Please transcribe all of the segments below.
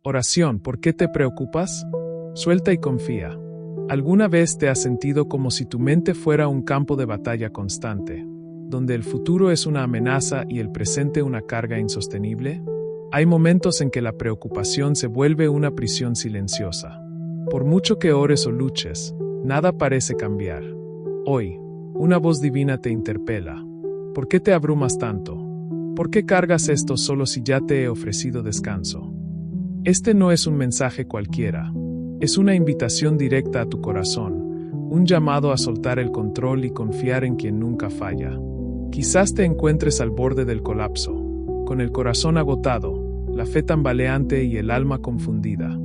Oración, ¿por qué te preocupas? Suelta y confía. ¿Alguna vez te has sentido como si tu mente fuera un campo de batalla constante, donde el futuro es una amenaza y el presente una carga insostenible? Hay momentos en que la preocupación se vuelve una prisión silenciosa. Por mucho que ores o luches, nada parece cambiar. Hoy, una voz divina te interpela. ¿Por qué te abrumas tanto? ¿Por qué cargas esto solo si ya te he ofrecido descanso? Este no es un mensaje cualquiera. Es una invitación directa a tu corazón, un llamado a soltar el control y confiar en quien nunca falla. Quizás te encuentres al borde del colapso, con el corazón agotado, la fe tambaleante y el alma confundida.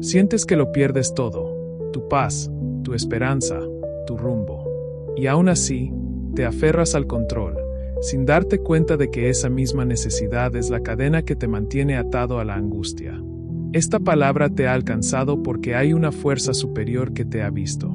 Sientes que lo pierdes todo, tu paz, tu esperanza, tu rumbo. Y aún así, te aferras al control, sin darte cuenta de que esa misma necesidad es la cadena que te mantiene atado a la angustia. Esta palabra te ha alcanzado porque hay una fuerza superior que te ha visto.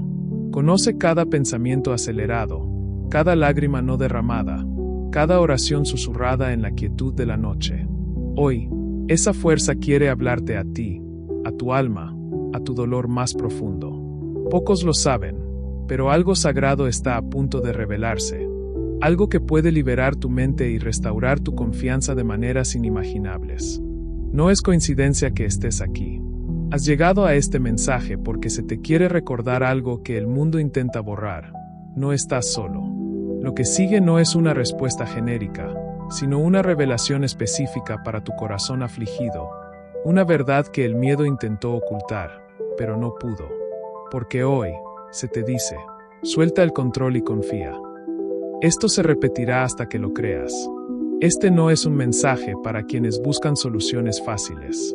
Conoce cada pensamiento acelerado, cada lágrima no derramada, cada oración susurrada en la quietud de la noche. Hoy, esa fuerza quiere hablarte a ti, a tu alma, a tu dolor más profundo. Pocos lo saben, pero algo sagrado está a punto de revelarse. Algo que puede liberar tu mente y restaurar tu confianza de maneras inimaginables. No es coincidencia que estés aquí. Has llegado a este mensaje porque se te quiere recordar algo que el mundo intenta borrar. No estás solo. Lo que sigue no es una respuesta genérica, sino una revelación específica para tu corazón afligido. Una verdad que el miedo intentó ocultar, pero no pudo. Porque hoy, se te dice, suelta el control y confía. Esto se repetirá hasta que lo creas. Este no es un mensaje para quienes buscan soluciones fáciles.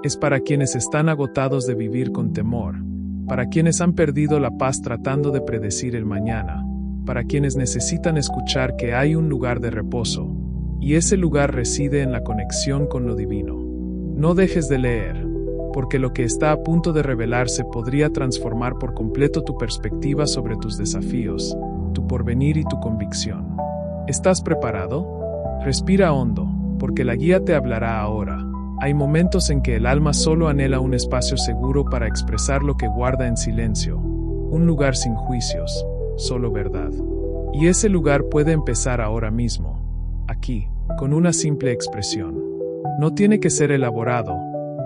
Es para quienes están agotados de vivir con temor, para quienes han perdido la paz tratando de predecir el mañana, para quienes necesitan escuchar que hay un lugar de reposo, y ese lugar reside en la conexión con lo divino. No dejes de leer, porque lo que está a punto de revelarse podría transformar por completo tu perspectiva sobre tus desafíos, tu porvenir y tu convicción. ¿Estás preparado? Respira hondo, porque la guía te hablará ahora. Hay momentos en que el alma solo anhela un espacio seguro para expresar lo que guarda en silencio, un lugar sin juicios, solo verdad. Y ese lugar puede empezar ahora mismo, aquí, con una simple expresión. No tiene que ser elaborado,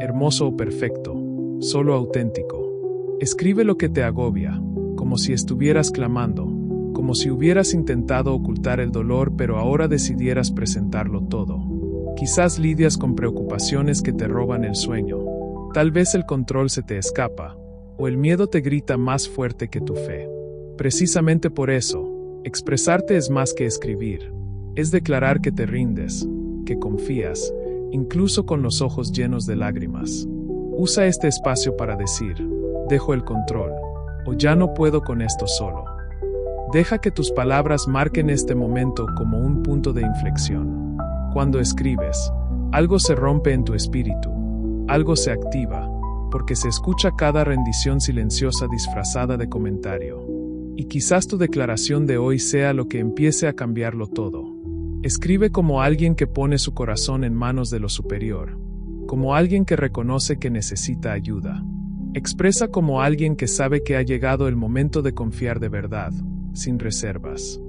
hermoso o perfecto, solo auténtico. Escribe lo que te agobia, como si estuvieras clamando, como si hubieras intentado ocultar el dolor pero ahora decidieras presentarlo todo. Quizás lidias con preocupaciones que te roban el sueño, tal vez el control se te escapa, o el miedo te grita más fuerte que tu fe. Precisamente por eso, expresarte es más que escribir, es declarar que te rindes, que confías, incluso con los ojos llenos de lágrimas. Usa este espacio para decir, dejo el control, o ya no puedo con esto solo. Deja que tus palabras marquen este momento como un punto de inflexión. Cuando escribes, algo se rompe en tu espíritu, algo se activa, porque se escucha cada rendición silenciosa disfrazada de comentario. Y quizás tu declaración de hoy sea lo que empiece a cambiarlo todo. Escribe como alguien que pone su corazón en manos de lo superior, como alguien que reconoce que necesita ayuda. Expresa como alguien que sabe que ha llegado el momento de confiar de verdad, sin reservas.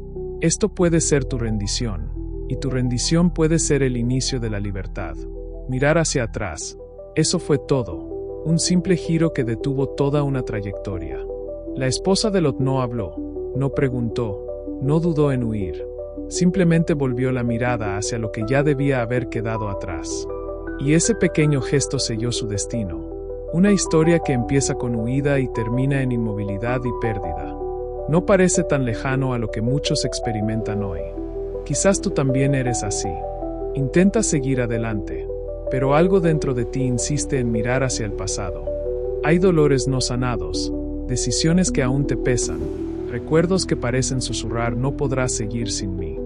Esto puede ser tu rendición, y tu rendición puede ser el inicio de la libertad. Mirar hacia atrás, eso fue todo, un simple giro que detuvo toda una trayectoria. La esposa de Lot no habló, no preguntó, no dudó en huir. Simplemente volvió la mirada hacia lo que ya debía haber quedado atrás. Y ese pequeño gesto selló su destino. Una historia que empieza con huida y termina en inmovilidad y pérdida. No parece tan lejano a lo que muchos experimentan hoy. Quizás tú también eres así. Intentas seguir adelante, pero algo dentro de ti insiste en mirar hacia el pasado. Hay dolores no sanados, decisiones que aún te pesan, recuerdos que parecen susurrar no podrás seguir sin mí.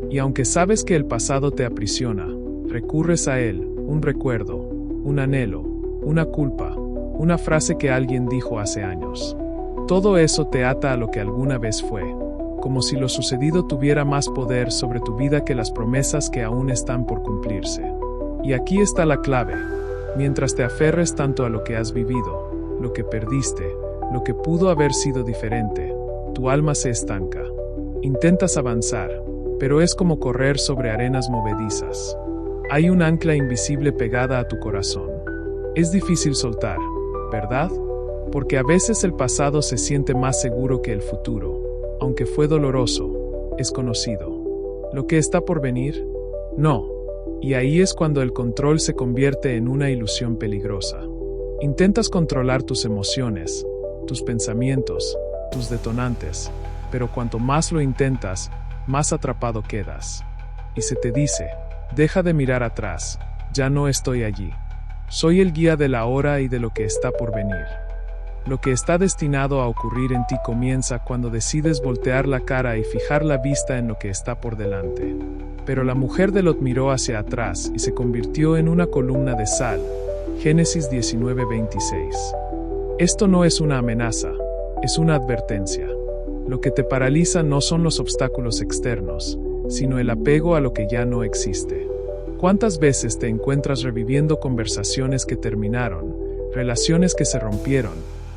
Y aunque sabes que el pasado te aprisiona, recurres a él, un recuerdo, un anhelo, una culpa, una frase que alguien dijo hace años. Todo eso te ata a lo que alguna vez fue, como si lo sucedido tuviera más poder sobre tu vida que las promesas que aún están por cumplirse. Y aquí está la clave. Mientras te aferres tanto a lo que has vivido, lo que perdiste, lo que pudo haber sido diferente, tu alma se estanca. Intentas avanzar, pero es como correr sobre arenas movedizas. Hay un ancla invisible pegada a tu corazón. Es difícil soltar, ¿verdad? Porque a veces el pasado se siente más seguro que el futuro. Aunque fue doloroso, es conocido. ¿Lo que está por venir? No. Y ahí es cuando el control se convierte en una ilusión peligrosa. Intentas controlar tus emociones, tus pensamientos, tus detonantes, pero cuanto más lo intentas, más atrapado quedas. Y se te dice, deja de mirar atrás, ya no estoy allí. Soy el guía de la hora y de lo que está por venir. Lo que está destinado a ocurrir en ti comienza cuando decides voltear la cara y fijar la vista en lo que está por delante. Pero la mujer de Lot miró hacia atrás y se convirtió en una columna de sal. Génesis 19:26. Esto no es una amenaza, es una advertencia. Lo que te paraliza no son los obstáculos externos, sino el apego a lo que ya no existe. ¿Cuántas veces te encuentras reviviendo conversaciones que terminaron, relaciones que se rompieron,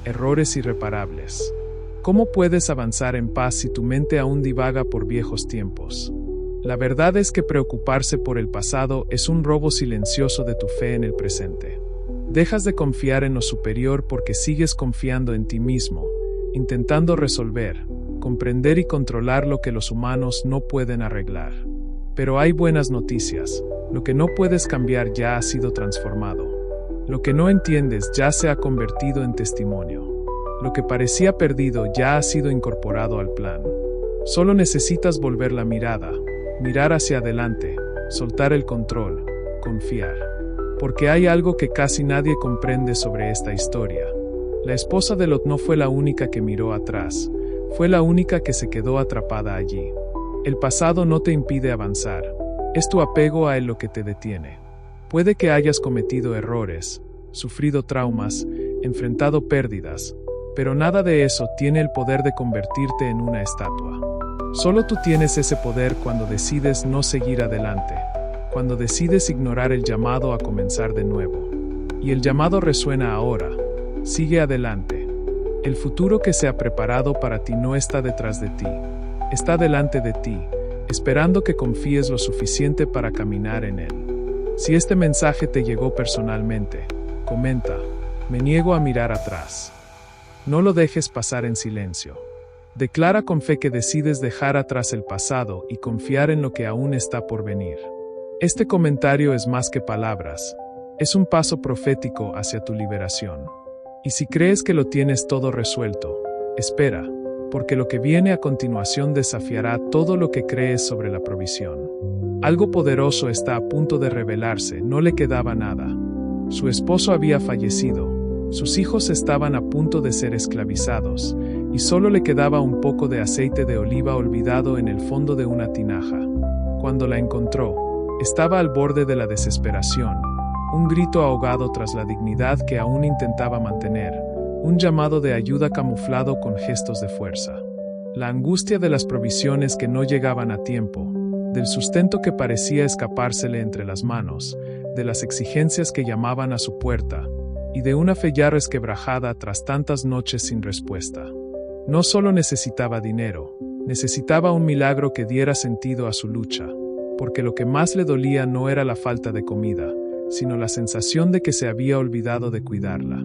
errores irreparables? ¿Cómo puedes avanzar en paz si tu mente aún divaga por viejos tiempos? La verdad es que preocuparse por el pasado es un robo silencioso de tu fe en el presente. Dejas de confiar en lo superior porque sigues confiando en ti mismo, intentando resolver, comprender y controlar lo que los humanos no pueden arreglar. Pero hay buenas noticias. Lo que no puedes cambiar ya ha sido transformado. Lo que no entiendes ya se ha convertido en testimonio. Lo que parecía perdido ya ha sido incorporado al plan. Solo necesitas volver la mirada, mirar hacia adelante, soltar el control, confiar. Porque hay algo que casi nadie comprende sobre esta historia. La esposa de Lot no fue la única que miró atrás, fue la única que se quedó atrapada allí. El pasado no te impide avanzar, es tu apego a él lo que te detiene. Puede que hayas cometido errores, sufrido traumas, enfrentado pérdidas, pero nada de eso tiene el poder de convertirte en una estatua. Solo tú tienes ese poder cuando decides no seguir adelante, cuando decides ignorar el llamado a comenzar de nuevo. Y el llamado resuena ahora. Sigue adelante. El futuro que se ha preparado para ti no está detrás de ti, está delante de ti, esperando que confíes lo suficiente para caminar en él. Si este mensaje te llegó personalmente, comenta, me niego a mirar atrás. No lo dejes pasar en silencio. Declara con fe que decides dejar atrás el pasado y confiar en lo que aún está por venir. Este comentario es más que palabras, es un paso profético hacia tu liberación. Y si crees que lo tienes todo resuelto, espera, porque lo que viene a continuación desafiará todo lo que crees sobre la provisión. Algo poderoso está a punto de revelarse, no le quedaba nada. Su esposo había fallecido, sus hijos estaban a punto de ser esclavizados, y solo le quedaba un poco de aceite de oliva olvidado en el fondo de una tinaja. Cuando la encontró, estaba al borde de la desesperación, un grito ahogado tras la dignidad que aún intentaba mantener, un llamado de ayuda camuflado con gestos de fuerza. La angustia de las provisiones que no llegaban a tiempo, del sustento que parecía escapársele entre las manos, de las exigencias que llamaban a su puerta, y de una fe ya resquebrajada tras tantas noches sin respuesta. No solo necesitaba dinero, necesitaba un milagro que diera sentido a su lucha, porque lo que más le dolía no era la falta de comida, sino la sensación de que se había olvidado de cuidarla.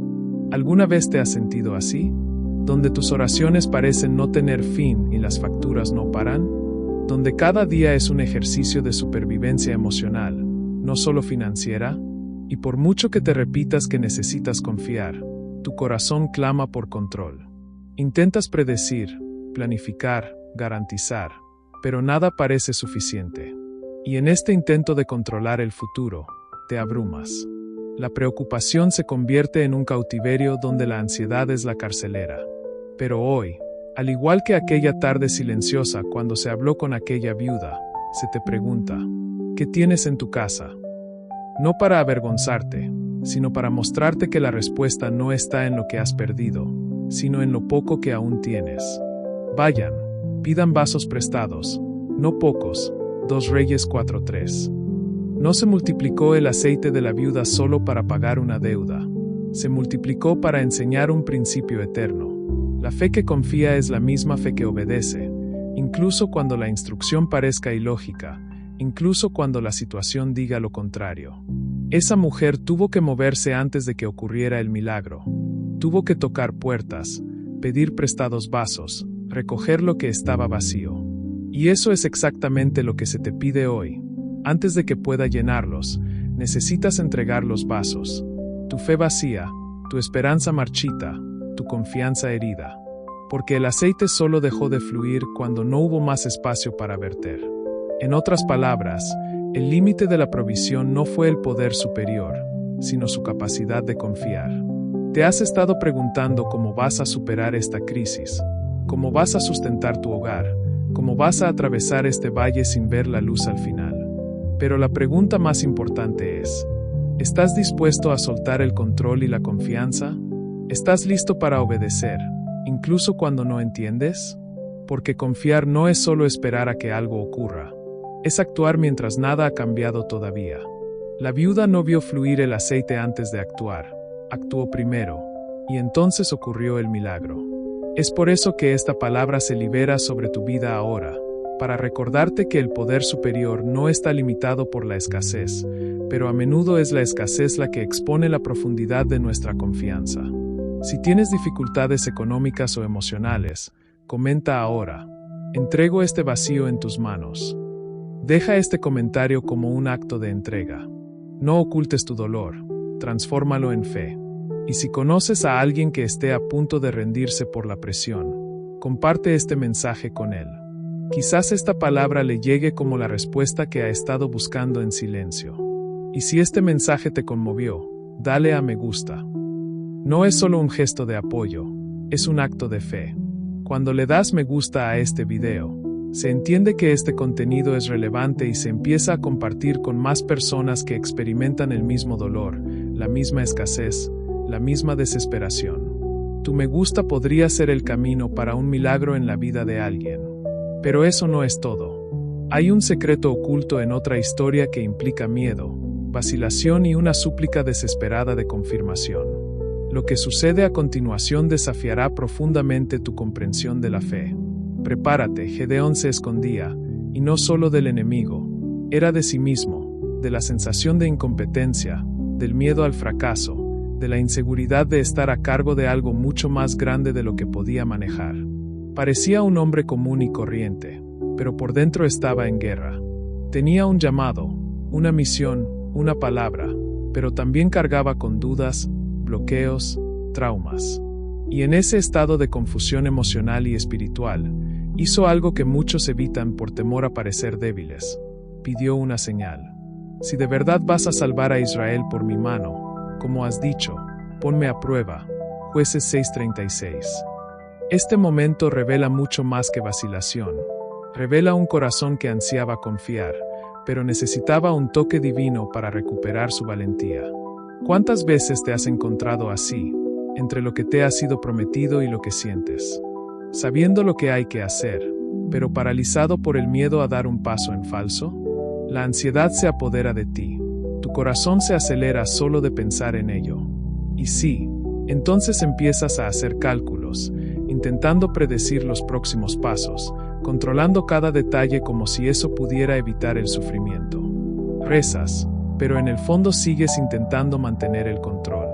¿Alguna vez te has sentido así? Donde tus oraciones parecen no tener fin y las facturas no paran? Donde cada día es un ejercicio de supervivencia emocional, no solo financiera? Y por mucho que te repitas que necesitas confiar, tu corazón clama por control. Intentas predecir, planificar, garantizar, pero nada parece suficiente. Y en este intento de controlar el futuro, te abrumas. La preocupación se convierte en un cautiverio donde la ansiedad es la carcelera. Pero hoy, al igual que aquella tarde silenciosa cuando se habló con aquella viuda, se te pregunta, ¿qué tienes en tu casa? No para avergonzarte, sino para mostrarte que la respuesta no está en lo que has perdido, sino en lo poco que aún tienes. Vayan, pidan vasos prestados, no pocos. 2 Reyes 4:3. No se multiplicó el aceite de la viuda solo para pagar una deuda. Se multiplicó para enseñar un principio eterno. La fe que confía es la misma fe que obedece, incluso cuando la instrucción parezca ilógica, incluso cuando la situación diga lo contrario. Esa mujer tuvo que moverse antes de que ocurriera el milagro. Tuvo que tocar puertas, pedir prestados vasos, recoger lo que estaba vacío. Y eso es exactamente lo que se te pide hoy. Antes de que pueda llenarlos, necesitas entregar los vasos. Tu fe vacía, tu esperanza marchita, tu confianza herida. Porque el aceite solo dejó de fluir cuando no hubo más espacio para verter. En otras palabras, el límite de la provisión no fue el poder superior, sino su capacidad de confiar. Te has estado preguntando cómo vas a superar esta crisis, cómo vas a sustentar tu hogar, cómo vas a atravesar este valle sin ver la luz al final. Pero la pregunta más importante es, ¿estás dispuesto a soltar el control y la confianza? ¿Estás listo para obedecer, incluso cuando no entiendes? Porque confiar no es solo esperar a que algo ocurra, es actuar mientras nada ha cambiado todavía. La viuda no vio fluir el aceite antes de actuar, actuó primero, y entonces ocurrió el milagro. Es por eso que esta palabra se libera sobre tu vida ahora, para recordarte que el poder superior no está limitado por la escasez, pero a menudo es la escasez la que expone la profundidad de nuestra confianza. Si tienes dificultades económicas o emocionales, comenta ahora. Entrego este vacío en tus manos. Deja este comentario como un acto de entrega. No ocultes tu dolor, transfórmalo en fe. Y si conoces a alguien que esté a punto de rendirse por la presión, comparte este mensaje con él. Quizás esta palabra le llegue como la respuesta que ha estado buscando en silencio. Y si este mensaje te conmovió, dale a me gusta. No es solo un gesto de apoyo, es un acto de fe. Cuando le das me gusta a este video, se entiende que este contenido es relevante y se empieza a compartir con más personas que experimentan el mismo dolor, la misma escasez, la misma desesperación. Tu me gusta podría ser el camino para un milagro en la vida de alguien. Pero eso no es todo. Hay un secreto oculto en otra historia que implica miedo, vacilación y una súplica desesperada de confirmación. Lo que sucede a continuación desafiará profundamente tu comprensión de la fe. Prepárate, Gedeón se escondía, y no solo del enemigo, era de sí mismo, de la sensación de incompetencia, del miedo al fracaso, de la inseguridad de estar a cargo de algo mucho más grande de lo que podía manejar. Parecía un hombre común y corriente, pero por dentro estaba en guerra. Tenía un llamado, una misión, una palabra, pero también cargaba con dudas, bloqueos, traumas. Y en ese estado de confusión emocional y espiritual, hizo algo que muchos evitan por temor a parecer débiles. Pidió una señal. Si de verdad vas a salvar a Israel por mi mano, como has dicho, ponme a prueba. Jueces 6:36. Este momento revela mucho más que vacilación. Revela un corazón que ansiaba confiar, pero necesitaba un toque divino para recuperar su valentía. ¿Cuántas veces te has encontrado así, entre lo que te ha sido prometido y lo que sientes? Sabiendo lo que hay que hacer, pero paralizado por el miedo a dar un paso en falso? La ansiedad se apodera de ti. Tu corazón se acelera solo de pensar en ello. Y sí, entonces empiezas a hacer cálculos, intentando predecir los próximos pasos, controlando cada detalle como si eso pudiera evitar el sufrimiento. Rezas, pero en el fondo sigues intentando mantener el control.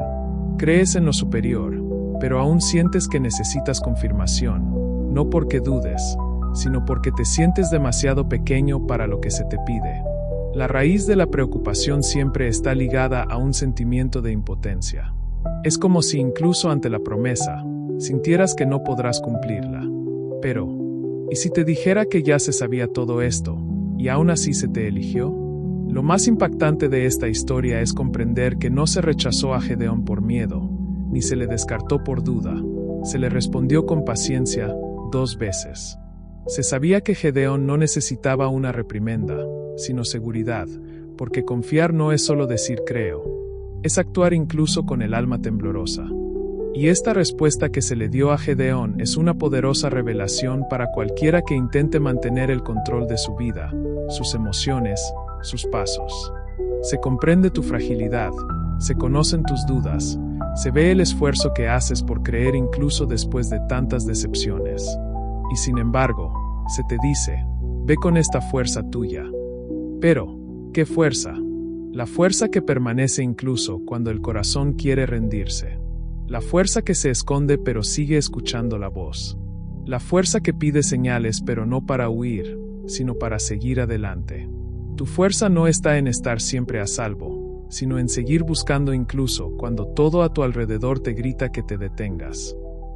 Crees en lo superior, pero aún sientes que necesitas confirmación, no porque dudes, sino porque te sientes demasiado pequeño para lo que se te pide. La raíz de la preocupación siempre está ligada a un sentimiento de impotencia. Es como si incluso ante la promesa, sintieras que no podrás cumplirla. Pero, ¿y si te dijera que ya se sabía todo esto, y aún así se te eligió? Lo más impactante de esta historia es comprender que no se rechazó a Gedeón por miedo, ni se le descartó por duda. Se le respondió con paciencia 2 veces. Se sabía que Gedeón no necesitaba una reprimenda, sino seguridad, porque confiar no es solo decir creo, es actuar incluso con el alma temblorosa. Y esta respuesta que se le dio a Gedeón es una poderosa revelación para cualquiera que intente mantener el control de su vida, sus emociones, sus pasos. Se comprende tu fragilidad, se conocen tus dudas, se ve el esfuerzo que haces por creer incluso después de tantas decepciones. Y sin embargo, se te dice, ve con esta fuerza tuya. Pero, ¿qué fuerza? La fuerza que permanece incluso cuando el corazón quiere rendirse. La fuerza que se esconde pero sigue escuchando la voz. La fuerza que pide señales pero no para huir, sino para seguir adelante. Tu fuerza no está en estar siempre a salvo, sino en seguir buscando incluso cuando todo a tu alrededor te grita que te detengas.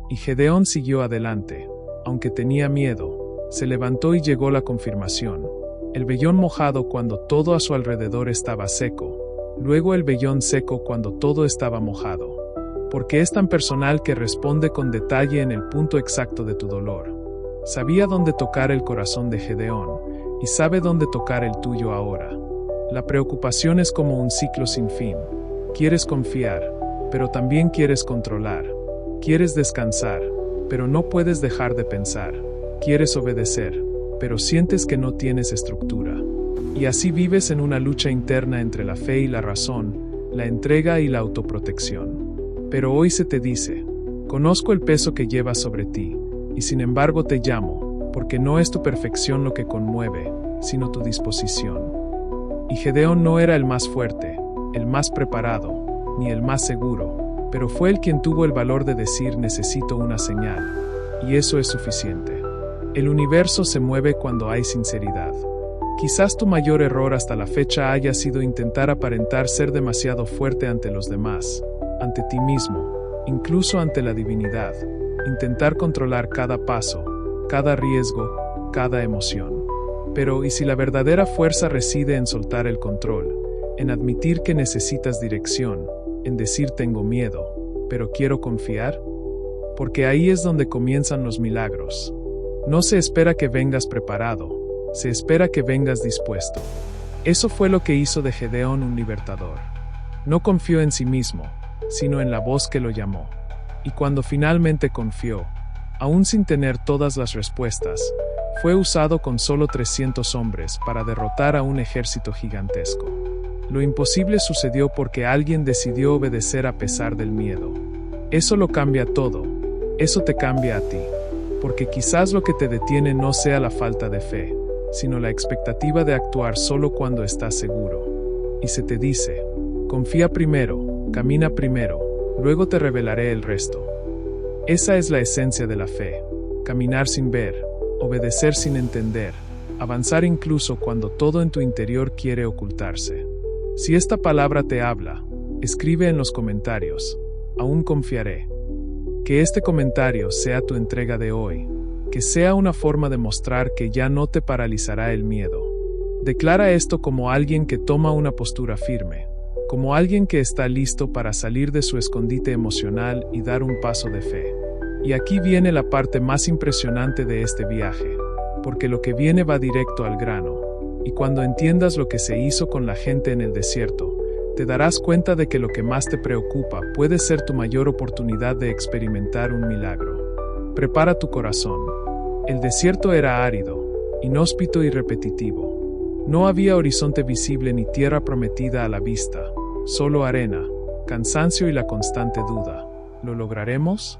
Y Gedeón siguió adelante, aunque tenía miedo, se levantó y llegó la confirmación. El vellón mojado cuando todo a su alrededor estaba seco, luego el vellón seco cuando todo estaba mojado. Porque es tan personal que responde con detalle en el punto exacto de tu dolor. Sabía dónde tocar el corazón de Gedeón, y sabe dónde tocar el tuyo ahora. La preocupación es como un ciclo sin fin. Quieres confiar, pero también quieres controlar. Quieres descansar, pero no puedes dejar de pensar. Quieres obedecer, pero sientes que no tienes estructura. Y así vives en una lucha interna entre la fe y la razón, la entrega y la autoprotección. Pero hoy se te dice, conozco el peso que llevas sobre ti, y sin embargo te llamo, porque no es tu perfección lo que conmueve, sino tu disposición. Y Gedeón no era el más fuerte, el más preparado, ni el más seguro, pero fue el quien tuvo el valor de decir necesito una señal, y eso es suficiente. El universo se mueve cuando hay sinceridad. Quizás tu mayor error hasta la fecha haya sido intentar aparentar ser demasiado fuerte ante los demás, ante ti mismo, incluso ante la divinidad, intentar controlar cada paso, cada riesgo, cada emoción. Pero, ¿y si la verdadera fuerza reside en soltar el control, en admitir que necesitas dirección, en decir tengo miedo, pero quiero confiar? Porque ahí es donde comienzan los milagros. No se espera que vengas preparado, se espera que vengas dispuesto. Eso fue lo que hizo de Gedeón un libertador. No confió en sí mismo, sino en la voz que lo llamó. Y cuando finalmente confió, aún sin tener todas las respuestas, fue usado con solo 300 hombres para derrotar a un ejército gigantesco. Lo imposible sucedió porque alguien decidió obedecer a pesar del miedo. Eso lo cambia todo, eso te cambia a ti. Porque quizás lo que te detiene no sea la falta de fe, sino la expectativa de actuar solo cuando estás seguro. Y se te dice, confía primero, camina primero, luego te revelaré el resto. Esa es la esencia de la fe, caminar sin ver, obedecer sin entender, avanzar incluso cuando todo en tu interior quiere ocultarse. Si esta palabra te habla, escribe en los comentarios, aún confiaré. Que este comentario sea tu entrega de hoy, que sea una forma de mostrar que ya no te paralizará el miedo. Declara esto como alguien que toma una postura firme, como alguien que está listo para salir de su escondite emocional y dar un paso de fe. Y aquí viene la parte más impresionante de este viaje, porque lo que viene va directo al grano, y cuando entiendas lo que se hizo con la gente en el desierto, te darás cuenta de que lo que más te preocupa puede ser tu mayor oportunidad de experimentar un milagro. Prepara tu corazón. El desierto era árido, inhóspito y repetitivo. No había horizonte visible ni tierra prometida a la vista, solo arena, cansancio y la constante duda. ¿Lo lograremos?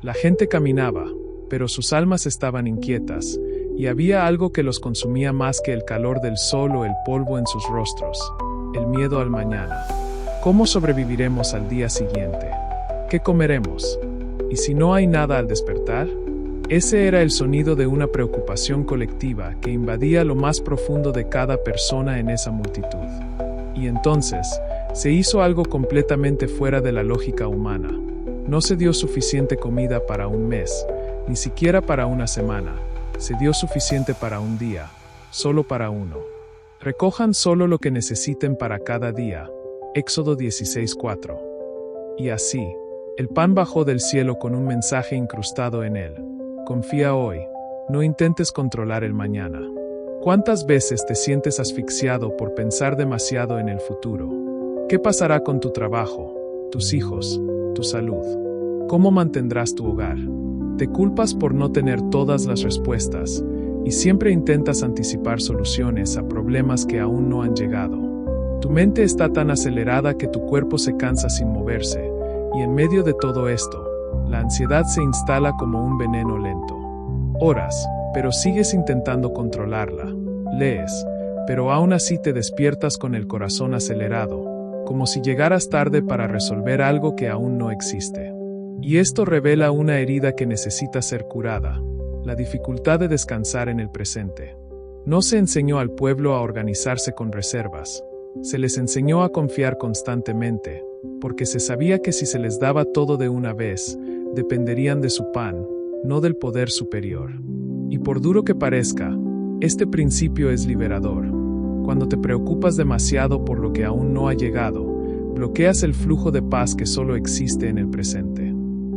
La gente caminaba, pero sus almas estaban inquietas, y había algo que los consumía más que el calor del sol o el polvo en sus rostros. El miedo al mañana. ¿Cómo sobreviviremos al día siguiente? ¿Qué comeremos? ¿Y si no hay nada al despertar? Ese era el sonido de una preocupación colectiva que invadía lo más profundo de cada persona en esa multitud. Y entonces, se hizo algo completamente fuera de la lógica humana. No se dio suficiente comida para un mes, ni siquiera para una semana. Se dio suficiente para un día, solo para uno. Recojan solo lo que necesiten para cada día. Éxodo 16:4. Y así, el pan bajó del cielo con un mensaje incrustado en él. Confía hoy, no intentes controlar el mañana. ¿Cuántas veces te sientes asfixiado por pensar demasiado en el futuro? ¿Qué pasará con tu trabajo, tus hijos, tu salud? ¿Cómo mantendrás tu hogar? Te culpas por no tener todas las respuestas, y siempre intentas anticipar soluciones a problemas que aún no han llegado. Tu mente está tan acelerada que tu cuerpo se cansa sin moverse, y en medio de todo esto, la ansiedad se instala como un veneno lento. Oras, pero sigues intentando controlarla. Lees, pero aún así te despiertas con el corazón acelerado, como si llegaras tarde para resolver algo que aún no existe. Y esto revela una herida que necesita ser curada, la dificultad de descansar en el presente. No se enseñó al pueblo a organizarse con reservas. Se les enseñó a confiar constantemente, porque se sabía que si se les daba todo de una vez, dependerían de su pan, no del poder superior. Y por duro que parezca, este principio es liberador. Cuando te preocupas demasiado por lo que aún no ha llegado, bloqueas el flujo de paz que solo existe en el presente.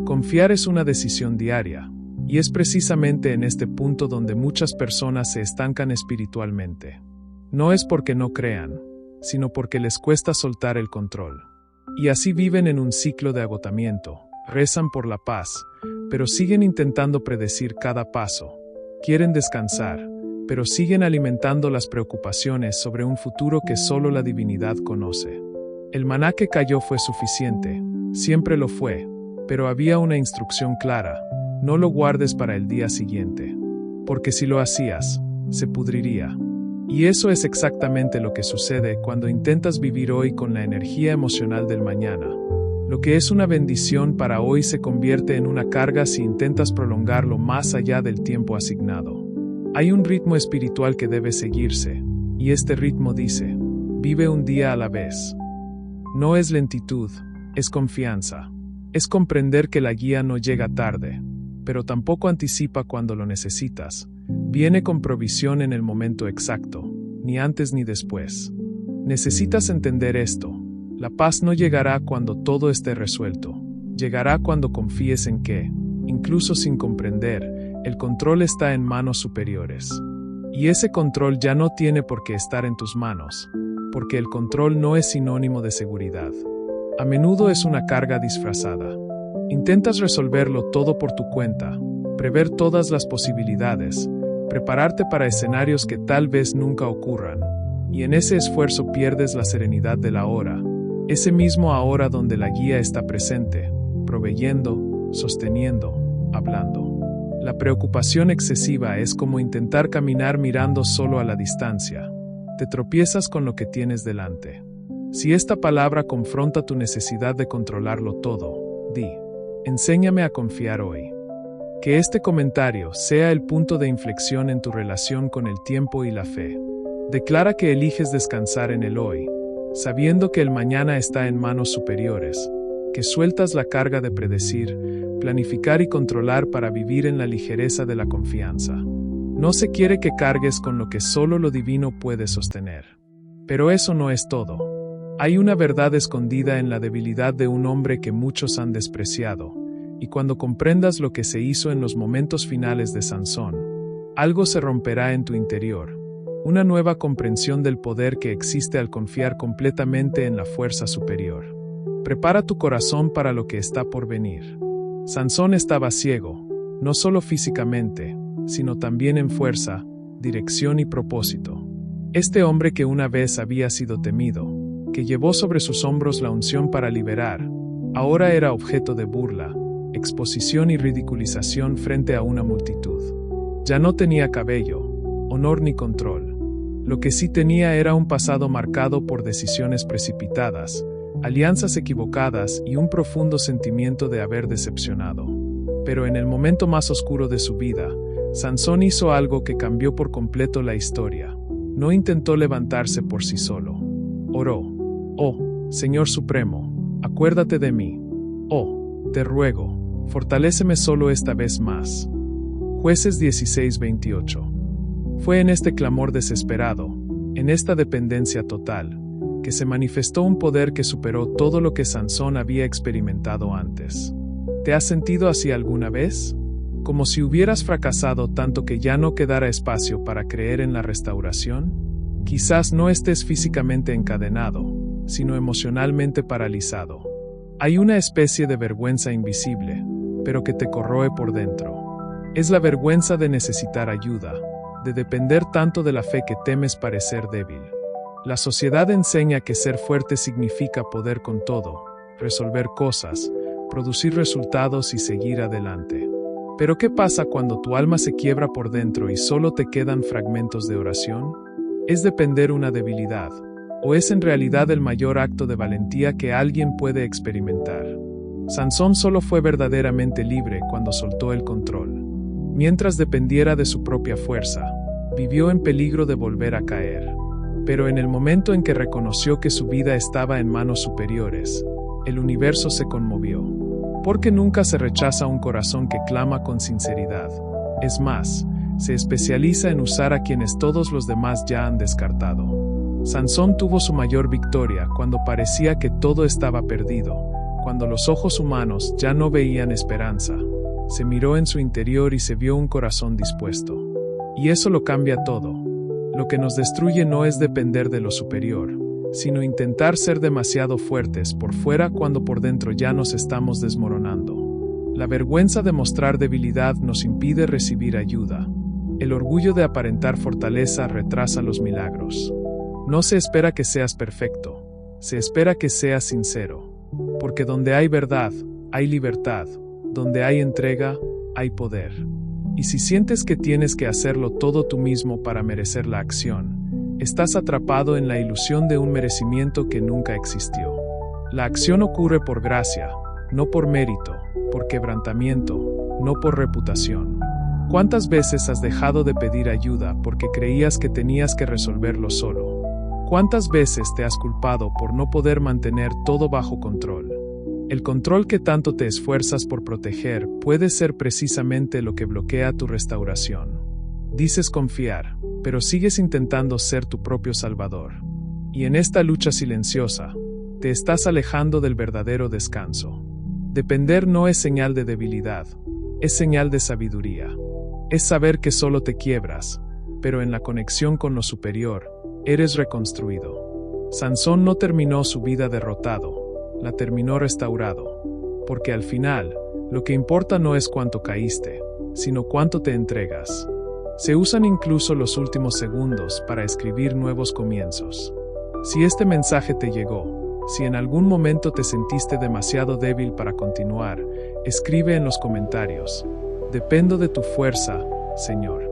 Confiar es una decisión diaria, y es precisamente en este punto donde muchas personas se estancan espiritualmente. No es porque no crean, sino porque les cuesta soltar el control. Y así viven en un ciclo de agotamiento, rezan por la paz, pero siguen intentando predecir cada paso. Quieren descansar, pero siguen alimentando las preocupaciones sobre un futuro que solo la divinidad conoce. El maná que cayó fue suficiente, siempre lo fue, pero había una instrucción clara: no lo guardes para el día siguiente, porque si lo hacías, se pudriría. Y eso es exactamente lo que sucede cuando intentas vivir hoy con la energía emocional del mañana. Lo que es una bendición para hoy se convierte en una carga si intentas prolongarlo más allá del tiempo asignado. Hay un ritmo espiritual que debe seguirse, y este ritmo dice: vive un día a la vez. No es lentitud, es confianza. Es comprender que la guía no llega tarde, pero tampoco anticipa cuando lo necesitas. Viene con provisión en el momento exacto, ni antes ni después. Necesitas entender esto. La paz no llegará cuando todo esté resuelto. Llegará cuando confíes en que, incluso sin comprender, el control está en manos superiores. Y ese control ya no tiene por qué estar en tus manos, porque el control no es sinónimo de seguridad. A menudo es una carga disfrazada. Intentas resolverlo todo por tu cuenta, prever todas las posibilidades, prepararte para escenarios que tal vez nunca ocurran, y en ese esfuerzo pierdes la serenidad del ahora, ese mismo ahora donde la guía está presente, proveyendo, sosteniendo, hablando. La preocupación excesiva es como intentar caminar mirando solo a la distancia. Te tropiezas con lo que tienes delante. Si esta palabra confronta tu necesidad de controlarlo todo, di: enséñame a confiar hoy. Que este comentario sea el punto de inflexión en tu relación con el tiempo y la fe. Declara que eliges descansar en el hoy, sabiendo que el mañana está en manos superiores, que sueltas la carga de predecir, planificar y controlar para vivir en la ligereza de la confianza. No se quiere que cargues con lo que solo lo divino puede sostener. Pero eso no es todo. Hay una verdad escondida en la debilidad de un hombre que muchos han despreciado, y cuando comprendas lo que se hizo en los momentos finales de Sansón, algo se romperá en tu interior, una nueva comprensión del poder que existe al confiar completamente en la fuerza superior. Prepara tu corazón para lo que está por venir. Sansón estaba ciego, no solo físicamente, sino también en fuerza, dirección y propósito. Este hombre que una vez había sido temido, que llevó sobre sus hombros la unción para liberar, ahora era objeto de burla, exposición y ridiculización frente a una multitud. Ya no tenía cabello, honor ni control. Lo que sí tenía era un pasado marcado por decisiones precipitadas, alianzas equivocadas y un profundo sentimiento de haber decepcionado. Pero en el momento más oscuro de su vida, Sansón hizo algo que cambió por completo la historia. No intentó levantarse por sí solo. Oró: oh, Señor Supremo, acuérdate de mí. Oh, te ruego, fortaléceme solo esta vez más. Jueces 16:28. Fue en este clamor desesperado, en esta dependencia total, que se manifestó un poder que superó todo lo que Sansón había experimentado antes. ¿Te has sentido así alguna vez? Como si hubieras fracasado tanto que ya no quedara espacio para creer en la restauración. Quizás no estés físicamente encadenado, sino emocionalmente paralizado. Hay una especie de vergüenza invisible, pero que te corroe por dentro. Es la vergüenza de necesitar ayuda, de depender tanto de la fe que temes parecer débil. La sociedad enseña que ser fuerte significa poder con todo, resolver cosas, producir resultados y seguir adelante. Pero ¿qué pasa cuando tu alma se quiebra por dentro y solo te quedan fragmentos de oración? ¿Es depender una debilidad? ¿O es en realidad el mayor acto de valentía que alguien puede experimentar? Sansón solo fue verdaderamente libre cuando soltó el control. Mientras dependiera de su propia fuerza, vivió en peligro de volver a caer. Pero en el momento en que reconoció que su vida estaba en manos superiores, el universo se conmovió. Porque nunca se rechaza un corazón que clama con sinceridad. Es más, se especializa en usar a quienes todos los demás ya han descartado. Sansón tuvo su mayor victoria cuando parecía que todo estaba perdido, cuando los ojos humanos ya no veían esperanza. Se miró en su interior y se vio un corazón dispuesto. Y eso lo cambia todo. Lo que nos destruye no es depender de lo superior, sino intentar ser demasiado fuertes por fuera cuando por dentro ya nos estamos desmoronando. La vergüenza de mostrar debilidad nos impide recibir ayuda. El orgullo de aparentar fortaleza retrasa los milagros. No se espera que seas perfecto, se espera que seas sincero. Porque donde hay verdad, hay libertad, donde hay entrega, hay poder. Y si sientes que tienes que hacerlo todo tú mismo para merecer la acción, estás atrapado en la ilusión de un merecimiento que nunca existió. La acción ocurre por gracia, no por mérito, por quebrantamiento, no por reputación. ¿Cuántas veces has dejado de pedir ayuda porque creías que tenías que resolverlo solo? ¿Cuántas veces te has culpado por no poder mantener todo bajo control? El control que tanto te esfuerzas por proteger puede ser precisamente lo que bloquea tu restauración. Dices confiar, pero sigues intentando ser tu propio salvador. Y en esta lucha silenciosa, te estás alejando del verdadero descanso. Depender no es señal de debilidad, es señal de sabiduría. Es saber que solo te quiebras, pero en la conexión con lo superior, eres reconstruido. Sansón no terminó su vida derrotado, la terminó restaurado. Porque al final, lo que importa no es cuánto caíste, sino cuánto te entregas. Se usan incluso los últimos segundos para escribir nuevos comienzos. Si este mensaje te llegó, si en algún momento te sentiste demasiado débil para continuar, escribe en los comentarios: "Dependo de tu fuerza, Señor".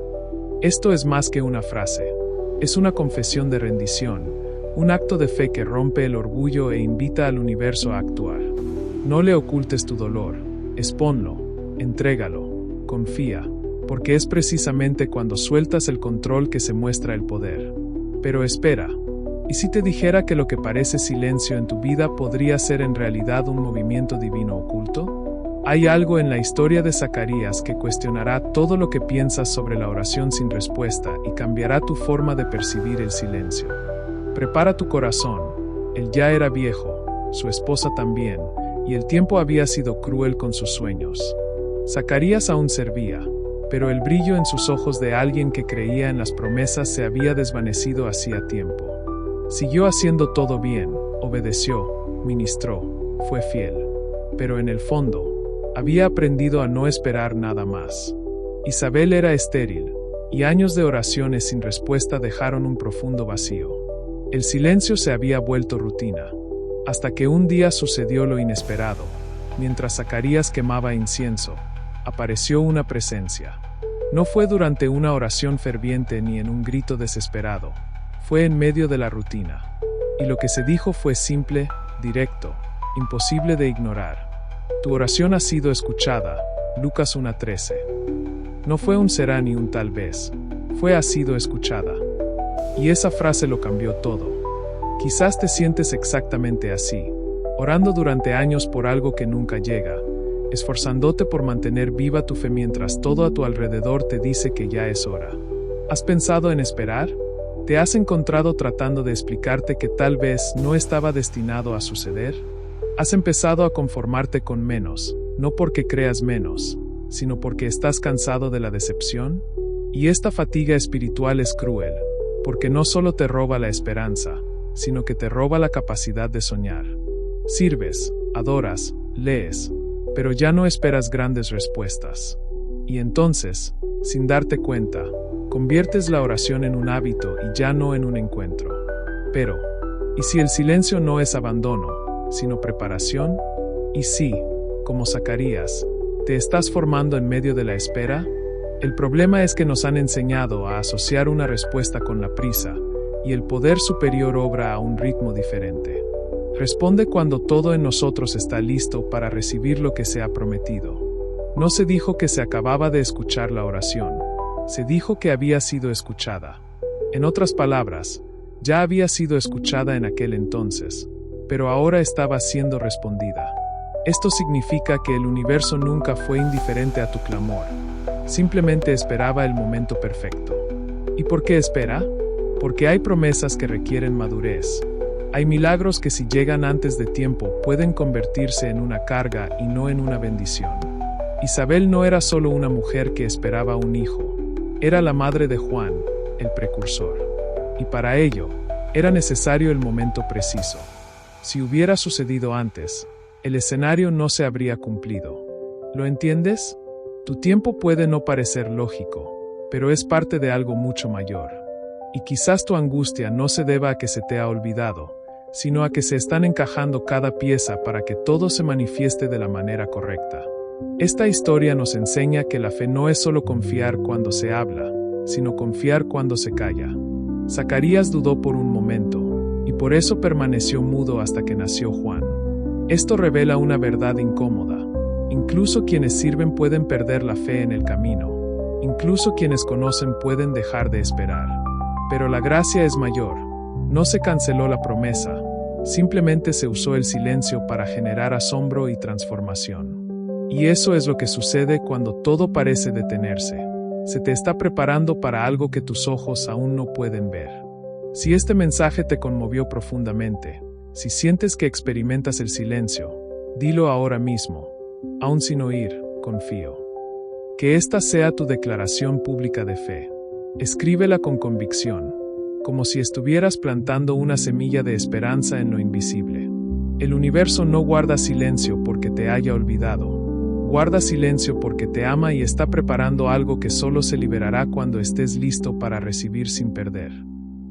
Esto es más que una frase. Es una confesión de rendición, un acto de fe que rompe el orgullo e invita al universo a actuar. No le ocultes tu dolor, exponlo, entrégalo, confía, porque es precisamente cuando sueltas el control que se muestra el poder. Pero espera, ¿y si te dijera que lo que parece silencio en tu vida podría ser en realidad un movimiento divino oculto? Hay algo en la historia de Zacarías que cuestionará todo lo que piensas sobre la oración sin respuesta y cambiará tu forma de percibir el silencio. Prepara tu corazón. Él ya era viejo, su esposa también, y el tiempo había sido cruel con sus sueños. Zacarías aún servía, pero el brillo en sus ojos de alguien que creía en las promesas se había desvanecido hacía tiempo. Siguió haciendo todo bien, obedeció, ministró, fue fiel. Pero en el fondo, había aprendido a no esperar nada más. Isabel era estéril, y años de oraciones sin respuesta dejaron un profundo vacío. El silencio se había vuelto rutina, hasta que un día sucedió lo inesperado. Mientras Zacarías quemaba incienso, apareció una presencia. No fue durante una oración ferviente ni en un grito desesperado, fue en medio de la rutina. Y lo que se dijo fue simple, directo, imposible de ignorar. Tu oración ha sido escuchada, Lucas 1:13. No fue un será ni un tal vez, fue ha sido escuchada. Y esa frase lo cambió todo. Quizás te sientes exactamente así, orando durante años por algo que nunca llega, esforzándote por mantener viva tu fe mientras todo a tu alrededor te dice que ya es hora. ¿Has pensado en esperar? ¿Te has encontrado tratando de explicarte que tal vez no estaba destinado a suceder? ¿Has empezado a conformarte con menos, no porque creas menos, sino porque estás cansado de la decepción? Y esta fatiga espiritual es cruel, porque no solo te roba la esperanza, sino que te roba la capacidad de soñar. Sirves, adoras, lees, pero ya no esperas grandes respuestas. Y entonces, sin darte cuenta, conviertes la oración en un hábito y ya no en un encuentro. Pero, ¿y si el silencio no es abandono, sino preparación? ¿Y si, como Zacarías, te estás formando en medio de la espera? El problema es que nos han enseñado a asociar una respuesta con la prisa, y el poder superior obra a un ritmo diferente. Responde cuando todo en nosotros está listo para recibir lo que se ha prometido. No se dijo que se acababa de escuchar la oración, se dijo que había sido escuchada. En otras palabras, ya había sido escuchada en aquel entonces, pero ahora estaba siendo respondida. Esto significa que el universo nunca fue indiferente a tu clamor, simplemente esperaba el momento perfecto. ¿Y por qué espera? Porque hay promesas que requieren madurez. Hay milagros que si llegan antes de tiempo pueden convertirse en una carga y no en una bendición. Isabel no era solo una mujer que esperaba un hijo, era la madre de Juan, el precursor. Y para ello, era necesario el momento preciso. Si hubiera sucedido antes, el escenario no se habría cumplido. ¿Lo entiendes? Tu tiempo puede no parecer lógico, pero es parte de algo mucho mayor. Y quizás tu angustia no se deba a que se te ha olvidado, sino a que se están encajando cada pieza para que todo se manifieste de la manera correcta. Esta historia nos enseña que la fe no es solo confiar cuando se habla, sino confiar cuando se calla. Zacarías dudó por un momento, y por eso permaneció mudo hasta que nació Juan. Esto revela una verdad incómoda. Incluso quienes sirven pueden perder la fe en el camino. Incluso quienes conocen pueden dejar de esperar. Pero la gracia es mayor. No se canceló la promesa, simplemente se usó el silencio para generar asombro y transformación. Y eso es lo que sucede cuando todo parece detenerse. Se te está preparando para algo que tus ojos aún no pueden ver. Si este mensaje te conmovió profundamente, si sientes que experimentas el silencio, dilo ahora mismo. Aún sin oír, confío. Que esta sea tu declaración pública de fe. Escríbela con convicción, como si estuvieras plantando una semilla de esperanza en lo invisible. El universo no guarda silencio porque te haya olvidado. Guarda silencio porque te ama y está preparando algo que solo se liberará cuando estés listo para recibir sin perder.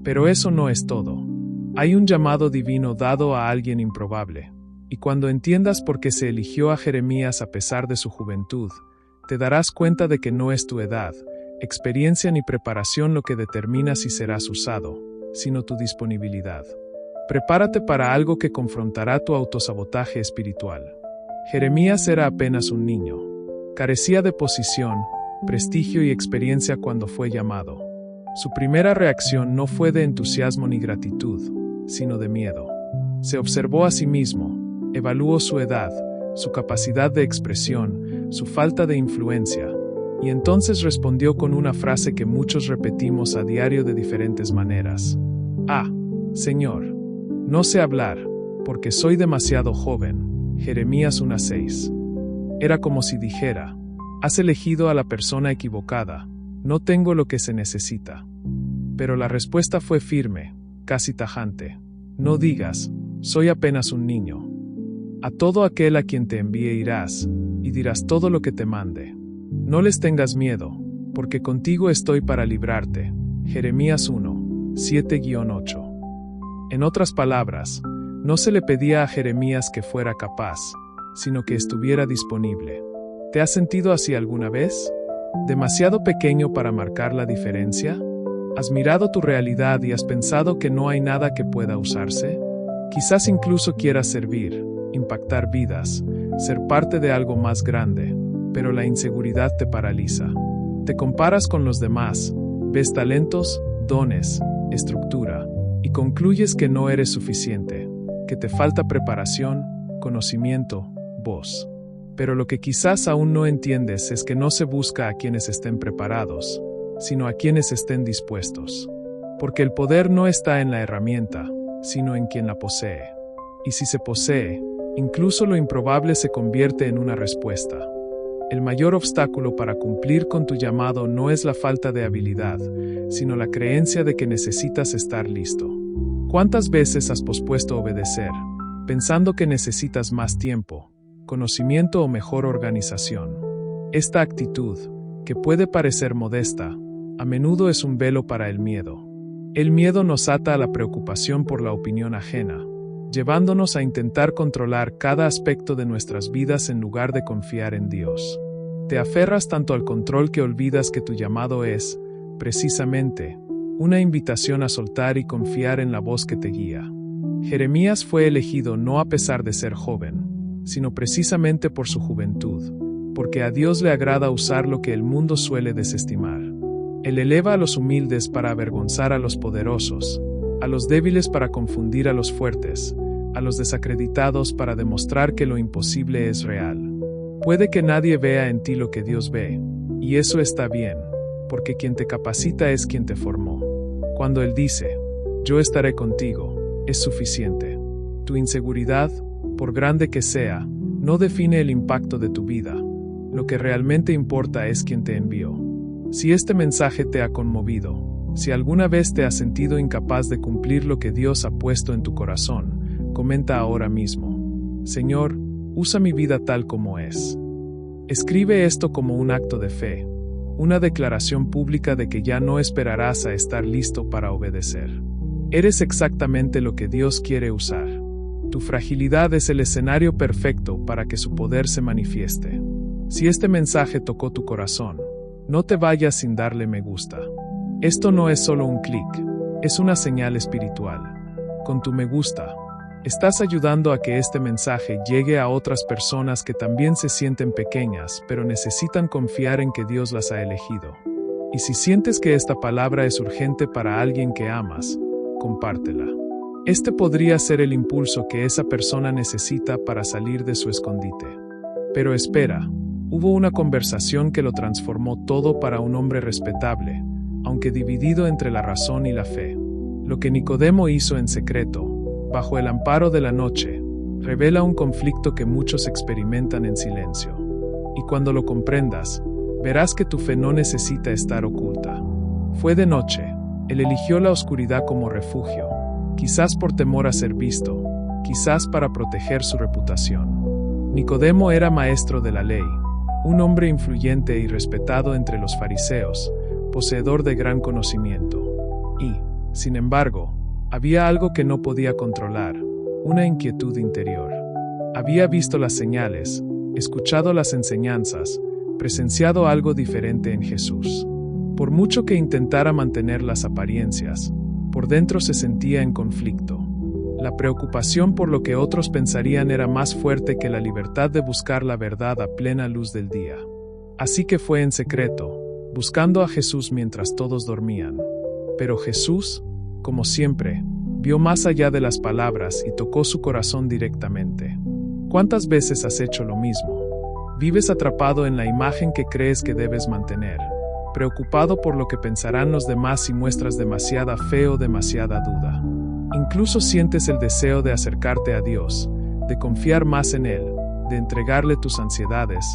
Pero eso no es todo. Hay un llamado divino dado a alguien improbable. Y cuando entiendas por qué se eligió a Jeremías a pesar de su juventud, te darás cuenta de que no es tu edad, experiencia ni preparación lo que determina si serás usado, sino tu disponibilidad. Prepárate para algo que confrontará tu autosabotaje espiritual. Jeremías era apenas un niño. Carecía de posición, prestigio y experiencia cuando fue llamado. Su primera reacción no fue de entusiasmo ni gratitud, sino de miedo. Se observó a sí mismo, evaluó su edad, su capacidad de expresión, su falta de influencia, y entonces respondió con una frase que muchos repetimos a diario de diferentes maneras. Señor, no sé hablar, porque soy demasiado joven. Jeremías 1:6. Era como si dijera, has elegido a la persona equivocada, no tengo lo que se necesita. Pero la respuesta fue firme, casi tajante. No digas, soy apenas un niño. A todo aquel a quien te envíe irás, y dirás todo lo que te mande. No les tengas miedo, porque contigo estoy para librarte. Jeremías 1:7-8. En otras palabras, no se le pedía a Jeremías que fuera capaz, sino que estuviera disponible. ¿Te has sentido así alguna vez? ¿Demasiado pequeño para marcar la diferencia? ¿Has mirado tu realidad y has pensado que no hay nada que pueda usarse? Quizás incluso quieras servir, impactar vidas, ser parte de algo más grande, pero la inseguridad te paraliza. Te comparas con los demás, ves talentos, dones, estructura, y concluyes que no eres suficiente, que te falta preparación, conocimiento, voz. Pero lo que quizás aún no entiendes es que no se busca a quienes estén preparados, sino a quienes estén dispuestos. Porque el poder no está en la herramienta, sino en quien la posee. Y si se posee, incluso lo improbable se convierte en una respuesta. El mayor obstáculo para cumplir con tu llamado no es la falta de habilidad, sino la creencia de que necesitas estar listo. ¿Cuántas veces has pospuesto obedecer, pensando que necesitas más tiempo, conocimiento o mejor organización? Esta actitud, que puede parecer modesta, a menudo es un velo para el miedo. El miedo nos ata a la preocupación por la opinión ajena, llevándonos a intentar controlar cada aspecto de nuestras vidas en lugar de confiar en Dios. Te aferras tanto al control que olvidas que tu llamado es, precisamente, una invitación a soltar y confiar en la voz que te guía. Jeremías fue elegido no a pesar de ser joven, sino precisamente por su juventud, porque a Dios le agrada usar lo que el mundo suele desestimar. Él eleva a los humildes para avergonzar a los poderosos, a los débiles para confundir a los fuertes, a los desacreditados para demostrar que lo imposible es real. Puede que nadie vea en ti lo que Dios ve, y eso está bien, porque quien te capacita es quien te formó. Cuando Él dice, yo estaré contigo, es suficiente. Tu inseguridad, por grande que sea, no define el impacto de tu vida. Lo que realmente importa es quien te envió. Si este mensaje te ha conmovido, si alguna vez te has sentido incapaz de cumplir lo que Dios ha puesto en tu corazón, comenta ahora mismo: Señor, usa mi vida tal como es. Escribe esto como un acto de fe, una declaración pública de que ya no esperarás a estar listo para obedecer. Eres exactamente lo que Dios quiere usar. Tu fragilidad es el escenario perfecto para que su poder se manifieste. Si este mensaje tocó tu corazón, no te vayas sin darle me gusta. Esto no es solo un clic, es una señal espiritual. Con tu me gusta, estás ayudando a que este mensaje llegue a otras personas que también se sienten pequeñas, pero necesitan confiar en que Dios las ha elegido. Y si sientes que esta palabra es urgente para alguien que amas, compártela. Este podría ser el impulso que esa persona necesita para salir de su escondite. Pero espera, hubo una conversación que lo transformó todo para un hombre respetable, aunque dividido entre la razón y la fe. Lo que Nicodemo hizo en secreto, bajo el amparo de la noche, revela un conflicto que muchos experimentan en silencio. Y cuando lo comprendas, verás que tu fe no necesita estar oculta. Fue de noche, él eligió la oscuridad como refugio, quizás por temor a ser visto, quizás para proteger su reputación. Nicodemo era maestro de la ley, un hombre influyente y respetado entre los fariseos, poseedor de gran conocimiento. Y, sin embargo, había algo que no podía controlar, una inquietud interior. Había visto las señales, escuchado las enseñanzas, presenciado algo diferente en Jesús. Por mucho que intentara mantener las apariencias, por dentro se sentía en conflicto. La preocupación por lo que otros pensarían era más fuerte que la libertad de buscar la verdad a plena luz del día. Así que fue en secreto, buscando a Jesús mientras todos dormían. Pero Jesús, como siempre, vio más allá de las palabras y tocó su corazón directamente. ¿Cuántas veces has hecho lo mismo? Vives atrapado en la imagen que crees que debes mantener, preocupado por lo que pensarán los demás si muestras demasiada fe o demasiada duda. Incluso sientes el deseo de acercarte a Dios, de confiar más en Él, de entregarle tus ansiedades,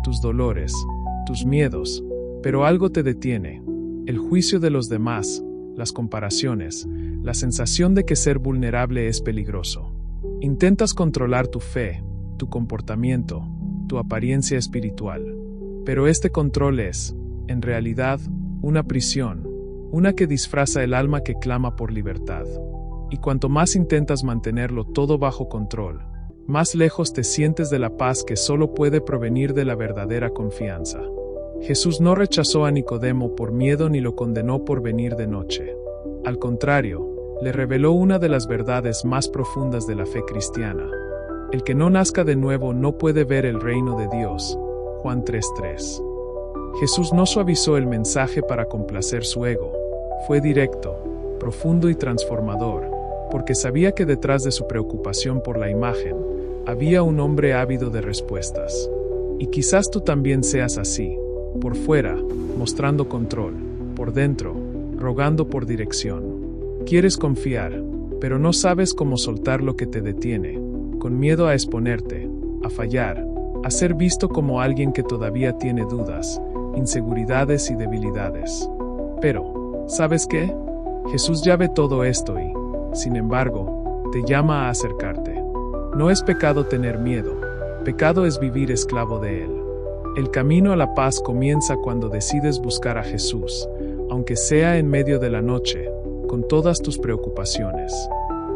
tus dolores, tus miedos, pero algo te detiene: el juicio de los demás, las comparaciones, la sensación de que ser vulnerable es peligroso. Intentas controlar tu fe, tu comportamiento, tu apariencia espiritual. Pero este control es, en realidad, una prisión, una que disfraza el alma que clama por libertad. Y cuanto más intentas mantenerlo todo bajo control, más lejos te sientes de la paz que solo puede provenir de la verdadera confianza. Jesús no rechazó a Nicodemo por miedo ni lo condenó por venir de noche. Al contrario, le reveló una de las verdades más profundas de la fe cristiana. El que no nazca de nuevo no puede ver el reino de Dios. Juan 3:3. Jesús no suavizó el mensaje para complacer su ego. Fue directo, profundo y transformador, porque sabía que detrás de su preocupación por la imagen, había un hombre ávido de respuestas. Y quizás tú también seas así, por fuera, mostrando control, por dentro, rogando por dirección. Quieres confiar, pero no sabes cómo soltar lo que te detiene, con miedo a exponerte, a fallar, a ser visto como alguien que todavía tiene dudas, inseguridades y debilidades. Pero, ¿sabes qué? Jesús ya ve todo esto y, sin embargo, te llama a acercarte. No es pecado tener miedo, pecado es vivir esclavo de él. El camino a la paz comienza cuando decides buscar a Jesús, aunque sea en medio de la noche, con todas tus preocupaciones.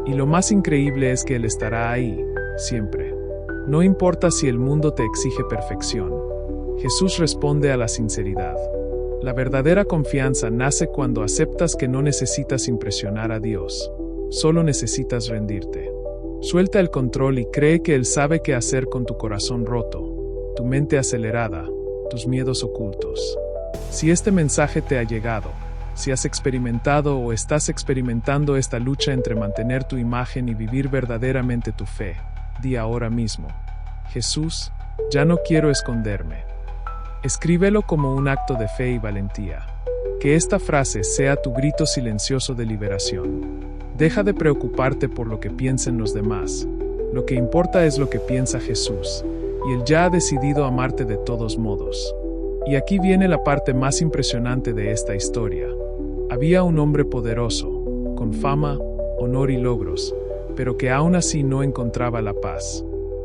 Y lo más increíble es que Él estará ahí, siempre. No importa si el mundo te exige perfección. Jesús responde a la sinceridad. La verdadera confianza nace cuando aceptas que no necesitas impresionar a Dios. Solo necesitas rendirte. Suelta el control y cree que Él sabe qué hacer con tu corazón roto, tu mente acelerada, tus miedos ocultos. Si este mensaje te ha llegado, si has experimentado o estás experimentando esta lucha entre mantener tu imagen y vivir verdaderamente tu fe, di ahora mismo: Jesús, ya no quiero esconderme. Escríbelo como un acto de fe y valentía. Que esta frase sea tu grito silencioso de liberación. Deja de preocuparte por lo que piensen los demás. Lo que importa es lo que piensa Jesús, y Él ya ha decidido amarte de todos modos. Y aquí viene la parte más impresionante de esta historia. Había un hombre poderoso, con fama, honor y logros, pero que aún así no encontraba la paz.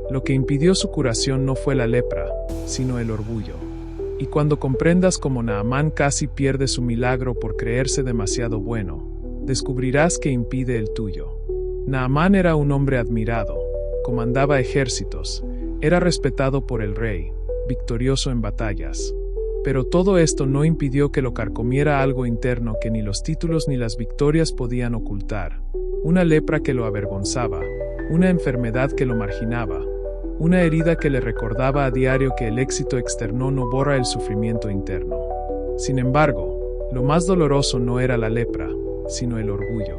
Lo que impidió su curación no fue la lepra, sino el orgullo. Y cuando comprendas cómo Naamán casi pierde su milagro por creerse demasiado bueno, descubrirás que impide el tuyo. Naamán era un hombre admirado, comandaba ejércitos, era respetado por el rey, victorioso en batallas. Pero todo esto no impidió que lo carcomiera algo interno que ni los títulos ni las victorias podían ocultar. Una lepra que lo avergonzaba, una enfermedad que lo marginaba, una herida que le recordaba a diario que el éxito externo no borra el sufrimiento interno. Sin embargo, lo más doloroso no era la lepra, sino el orgullo.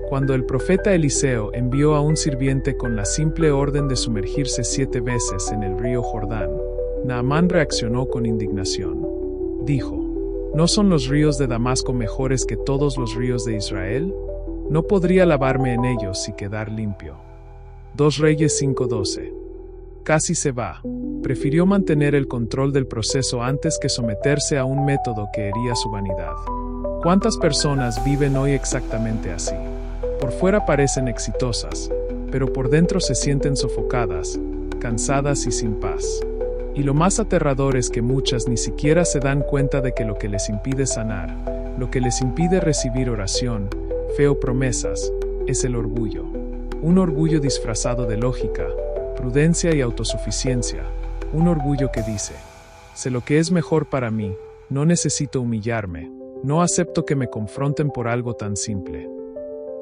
Cuando el profeta Eliseo envió a un sirviente con la simple orden de sumergirse 7 veces en el río Jordán, Naamán reaccionó con indignación. Dijo: ¿no son los ríos de Damasco mejores que todos los ríos de Israel? No podría lavarme en ellos y quedar limpio. 2 Reyes 5:12. Casi se va. Prefirió mantener el control del proceso antes que someterse a un método que hería su vanidad. ¿Cuántas personas viven hoy exactamente así? Por fuera parecen exitosas, pero por dentro se sienten sofocadas, cansadas y sin paz. Y lo más aterrador es que muchas ni siquiera se dan cuenta de que lo que les impide sanar, lo que les impide recibir oración, fe o promesas, es el orgullo. Un orgullo disfrazado de lógica, prudencia y autosuficiencia. Un orgullo que dice: sé lo que es mejor para mí, no necesito humillarme, no acepto que me confronten por algo tan simple.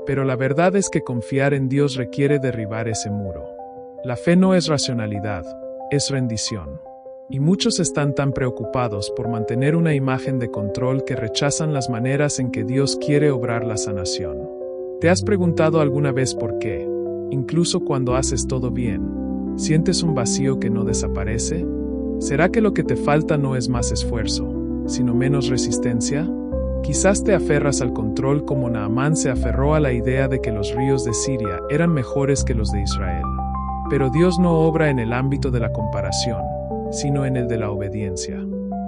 Pero la verdad es que confiar en Dios requiere derribar ese muro. La fe no es racionalidad, es rendición. Y muchos están tan preocupados por mantener una imagen de control que rechazan las maneras en que Dios quiere obrar la sanación. ¿Te has preguntado alguna vez por qué, incluso cuando haces todo bien, sientes un vacío que no desaparece? ¿Será que lo que te falta no es más esfuerzo, sino menos resistencia? Quizás te aferras al control como Naamán se aferró a la idea de que los ríos de Siria eran mejores que los de Israel. Pero Dios no obra en el ámbito de la comparación, sino en el de la obediencia.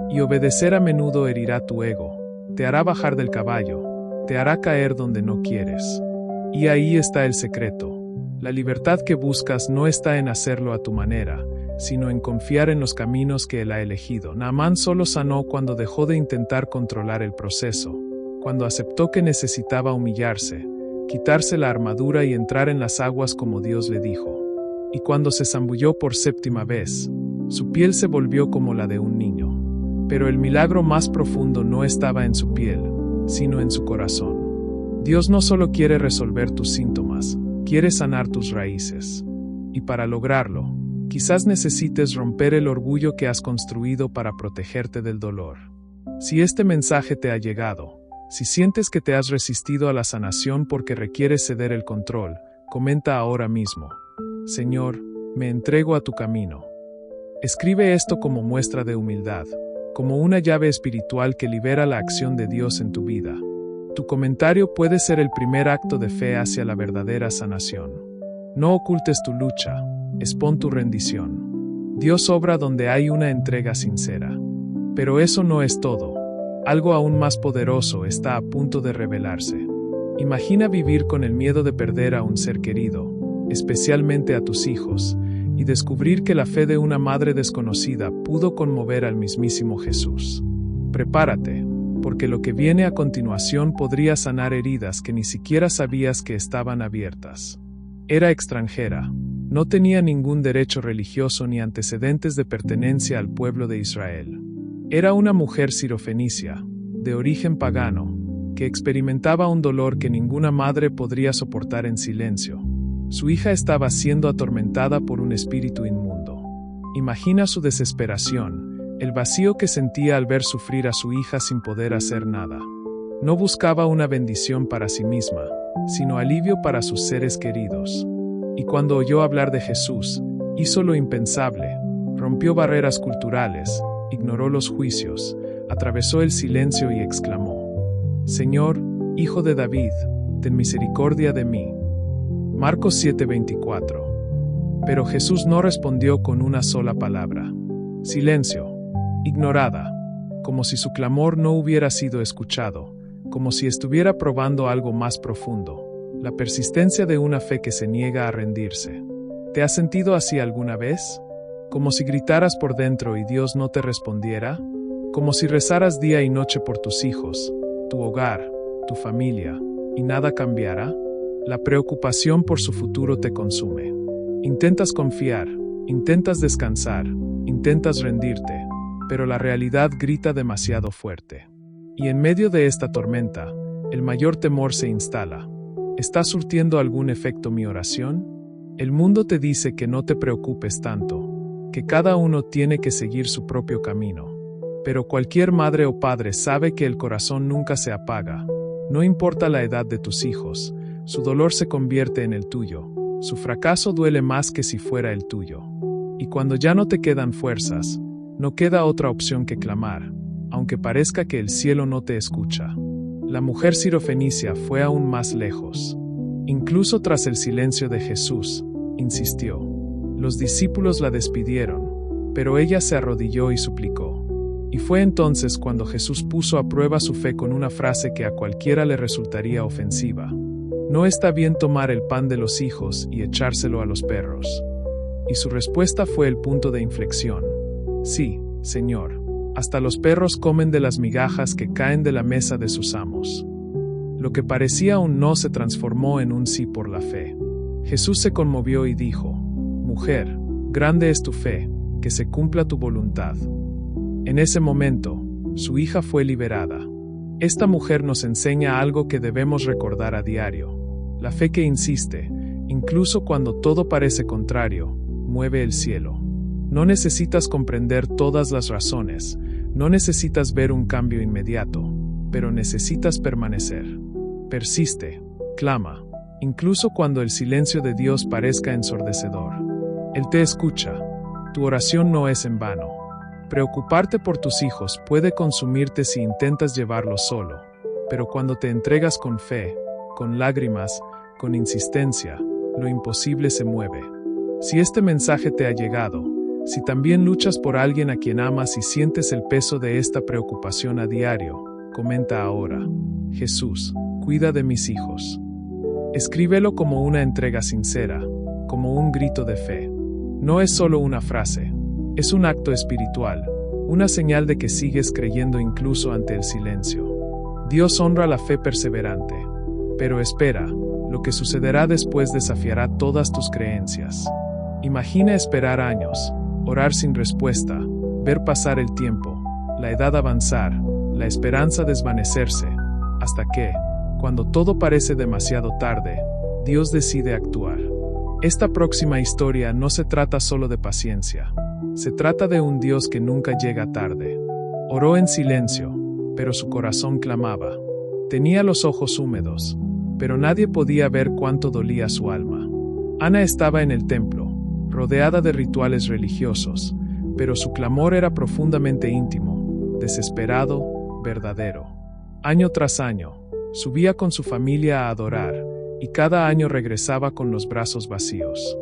Y obedecer a menudo herirá tu ego, te hará bajar del caballo, te hará caer donde no quieres. Y ahí está el secreto. La libertad que buscas no está en hacerlo a tu manera, sino en confiar en los caminos que Él ha elegido. Naamán solo sanó cuando dejó de intentar controlar el proceso, cuando aceptó que necesitaba humillarse, quitarse la armadura y entrar en las aguas como Dios le dijo. Y cuando se zambulló por 7ª vez, su piel se volvió como la de un niño. Pero el milagro más profundo no estaba en su piel, sino en su corazón. Dios no solo quiere resolver tus síntomas, quiere sanar tus raíces. Y para lograrlo, quizás necesites romper el orgullo que has construido para protegerte del dolor. Si este mensaje te ha llegado, si sientes que te has resistido a la sanación porque requieres ceder el control, comenta ahora mismo: Señor, me entrego a tu camino. Escribe esto como muestra de humildad, como una llave espiritual que libera la acción de Dios en tu vida. Tu comentario puede ser el primer acto de fe hacia la verdadera sanación. No ocultes tu lucha, expon tu rendición. Dios obra donde hay una entrega sincera. Pero eso no es todo. Algo aún más poderoso está a punto de revelarse. Imagina vivir con el miedo de perder a un ser querido, especialmente a tus hijos, y descubrir que la fe de una madre desconocida pudo conmover al mismísimo Jesús. Prepárate, porque lo que viene a continuación podría sanar heridas que ni siquiera sabías que estaban abiertas. Era extranjera, no tenía ningún derecho religioso ni antecedentes de pertenencia al pueblo de Israel. Era una mujer sirofenicia, de origen pagano, que experimentaba un dolor que ninguna madre podría soportar en silencio. Su hija estaba siendo atormentada por un espíritu inmundo. Imagina su desesperación, el vacío que sentía al ver sufrir a su hija sin poder hacer nada. No buscaba una bendición para sí misma, sino alivio para sus seres queridos. Y cuando oyó hablar de Jesús, hizo lo impensable, rompió barreras culturales, ignoró los juicios, atravesó el silencio y exclamó: Señor, Hijo de David, ten misericordia de mí. Marcos 7:24. Pero Jesús no respondió con una sola palabra. Silencio. Ignorada. Como si su clamor no hubiera sido escuchado, como si estuviera probando algo más profundo. La persistencia de una fe que se niega a rendirse. ¿Te has sentido así alguna vez? Como si gritaras por dentro y Dios no te respondiera. Como si rezaras día y noche por tus hijos, tu hogar, tu familia, y nada cambiara. La preocupación por su futuro te consume. Intentas confiar, intentas descansar, intentas rendirte, pero la realidad grita demasiado fuerte. Y en medio de esta tormenta, el mayor temor se instala. ¿Está surtiendo algún efecto mi oración? El mundo te dice que no te preocupes tanto, que cada uno tiene que seguir su propio camino. Pero cualquier madre o padre sabe que el corazón nunca se apaga. No importa la edad de tus hijos, su dolor se convierte en el tuyo. Su fracaso duele más que si fuera el tuyo. Y cuando ya no te quedan fuerzas, no queda otra opción que clamar, aunque parezca que el cielo no te escucha. La mujer sirofenicia fue aún más lejos. Incluso tras el silencio de Jesús, insistió. Los discípulos la despidieron, pero ella se arrodilló y suplicó. Y fue entonces cuando Jesús puso a prueba su fe con una frase que a cualquiera le resultaría ofensiva. No está bien tomar el pan de los hijos y echárselo a los perros. Y su respuesta fue el punto de inflexión. Sí, Señor, hasta los perros comen de las migajas que caen de la mesa de sus amos. Lo que parecía un no se transformó en un sí por la fe. Jesús se conmovió y dijo: Mujer, grande es tu fe, que se cumpla tu voluntad. En ese momento, su hija fue liberada. Esta mujer nos enseña algo que debemos recordar a diario. La fe que insiste, incluso cuando todo parece contrario, mueve el cielo. No necesitas comprender todas las razones, no necesitas ver un cambio inmediato, pero necesitas permanecer. Persiste, clama, incluso cuando el silencio de Dios parezca ensordecedor. Él te escucha. Tu oración no es en vano. Preocuparte por tus hijos puede consumirte si intentas llevarlos solo, pero cuando te entregas con fe, con lágrimas, con insistencia, lo imposible se mueve. Si este mensaje te ha llegado, si también luchas por alguien a quien amas y sientes el peso de esta preocupación a diario, comenta ahora: Jesús, cuida de mis hijos. Escríbelo como una entrega sincera, como un grito de fe. No es solo una frase. Es un acto espiritual, una señal de que sigues creyendo incluso ante el silencio. Dios honra la fe perseverante. Pero espera, lo que sucederá después desafiará todas tus creencias. Imagina esperar años, orar sin respuesta, ver pasar el tiempo, la edad avanzar, la esperanza desvanecerse, hasta que, cuando todo parece demasiado tarde, Dios decide actuar. Esta próxima historia no se trata solo de paciencia. Se trata de un Dios que nunca llega tarde. Oró en silencio, pero su corazón clamaba. Tenía los ojos húmedos, pero nadie podía ver cuánto dolía su alma. Ana estaba en el templo, rodeada de rituales religiosos, pero su clamor era profundamente íntimo, desesperado, verdadero. Año tras año, subía con su familia a adorar, y cada año regresaba con los brazos vacíos.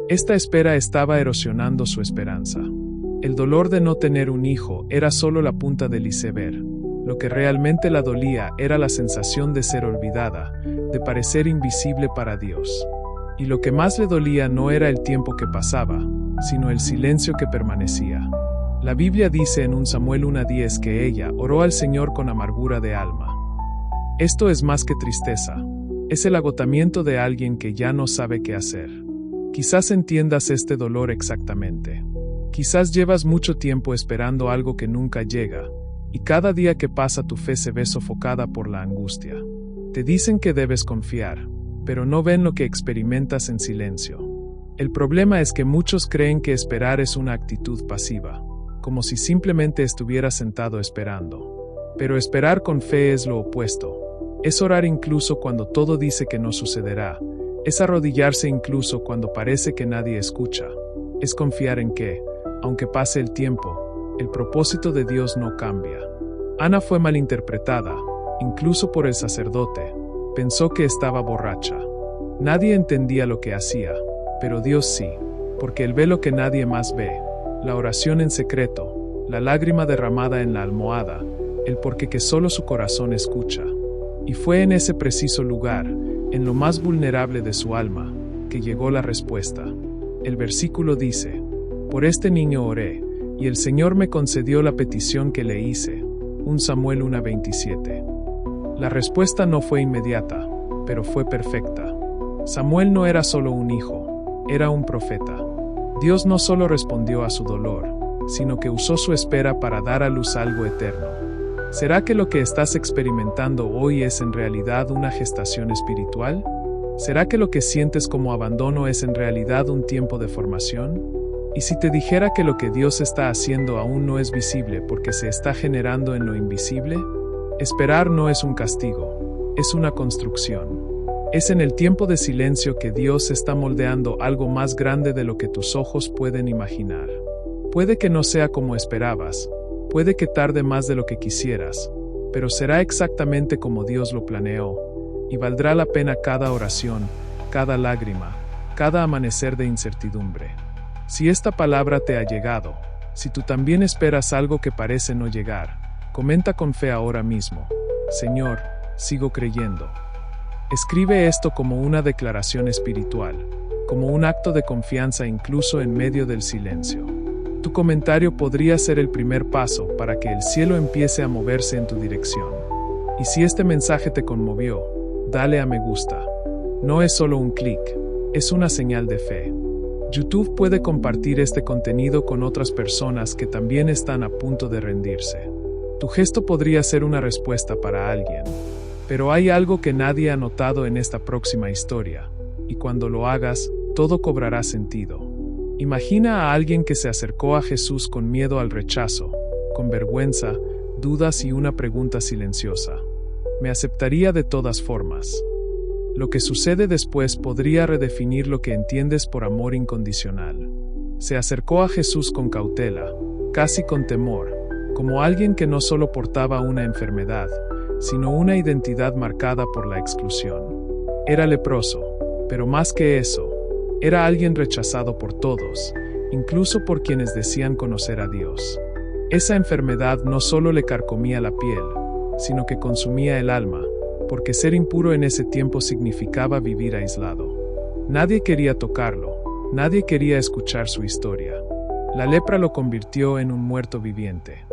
Esta espera estaba erosionando su esperanza. El dolor de no tener un hijo era solo la punta del iceberg. Lo que realmente la dolía era la sensación de ser olvidada, de parecer invisible para Dios. Y lo que más le dolía no era el tiempo que pasaba, sino el silencio que permanecía. La Biblia dice en 1 Samuel 1:10 que ella oró al Señor con amargura de alma. Esto es más que tristeza. Es el agotamiento de alguien que ya no sabe qué hacer. Quizás entiendas este dolor exactamente. Quizás llevas mucho tiempo esperando algo que nunca llega, y cada día que pasa tu fe se ve sofocada por la angustia. Te dicen que debes confiar, pero no ven lo que experimentas en silencio. El problema es que muchos creen que esperar es una actitud pasiva, como si simplemente estuvieras sentado esperando. Pero esperar con fe es lo opuesto. Es orar incluso cuando todo dice que no sucederá. Es arrodillarse incluso cuando parece que nadie escucha. Es confiar en que, aunque pase el tiempo, el propósito de Dios no cambia. Ana fue malinterpretada, incluso por el sacerdote. Pensó que estaba borracha. Nadie entendía lo que hacía, pero Dios sí, porque Él ve lo que nadie más ve. La oración en secreto, la lágrima derramada en la almohada, el porqué que solo su corazón escucha. Y fue en ese preciso lugar, en lo más vulnerable de su alma, que llegó la respuesta. El versículo dice: por este niño oré, y el Señor me concedió la petición que le hice. 1 Samuel 1:27. La respuesta no fue inmediata, pero fue perfecta. Samuel no era solo un hijo, era un profeta. Dios no solo respondió a su dolor, sino que usó su espera para dar a luz algo eterno. ¿Será que lo que estás experimentando hoy es en realidad una gestación espiritual? ¿Será que lo que sientes como abandono es en realidad un tiempo de formación? ¿Y si te dijera que lo que Dios está haciendo aún no es visible porque se está generando en lo invisible? Esperar no es un castigo, es una construcción. Es en el tiempo de silencio que Dios está moldeando algo más grande de lo que tus ojos pueden imaginar. Puede que no sea como esperabas, puede que tarde más de lo que quisieras, pero será exactamente como Dios lo planeó, y valdrá la pena cada oración, cada lágrima, cada amanecer de incertidumbre. Si esta palabra te ha llegado, si tú también esperas algo que parece no llegar, comenta con fe ahora mismo: Señor, sigo creyendo. Escribe esto como una declaración espiritual, como un acto de confianza incluso en medio del silencio. Tu comentario podría ser el primer paso para que el cielo empiece a moverse en tu dirección. Y si este mensaje te conmovió, dale a me gusta. No es solo un clic, es una señal de fe. YouTube puede compartir este contenido con otras personas que también están a punto de rendirse. Tu gesto podría ser una respuesta para alguien. Pero hay algo que nadie ha notado en esta próxima historia, y cuando lo hagas, todo cobrará sentido. Imagina a alguien que se acercó a Jesús con miedo al rechazo, con vergüenza, dudas y una pregunta silenciosa: ¿me aceptaría de todas formas? Lo que sucede después podría redefinir lo que entiendes por amor incondicional. Se acercó a Jesús con cautela, casi con temor, como alguien que no solo portaba una enfermedad, sino una identidad marcada por la exclusión. Era leproso, pero más que eso, era alguien rechazado por todos, incluso por quienes decían conocer a Dios. Esa enfermedad no solo le carcomía la piel, sino que consumía el alma, porque ser impuro en ese tiempo significaba vivir aislado. Nadie quería tocarlo, nadie quería escuchar su historia. La lepra lo convirtió en un muerto viviente.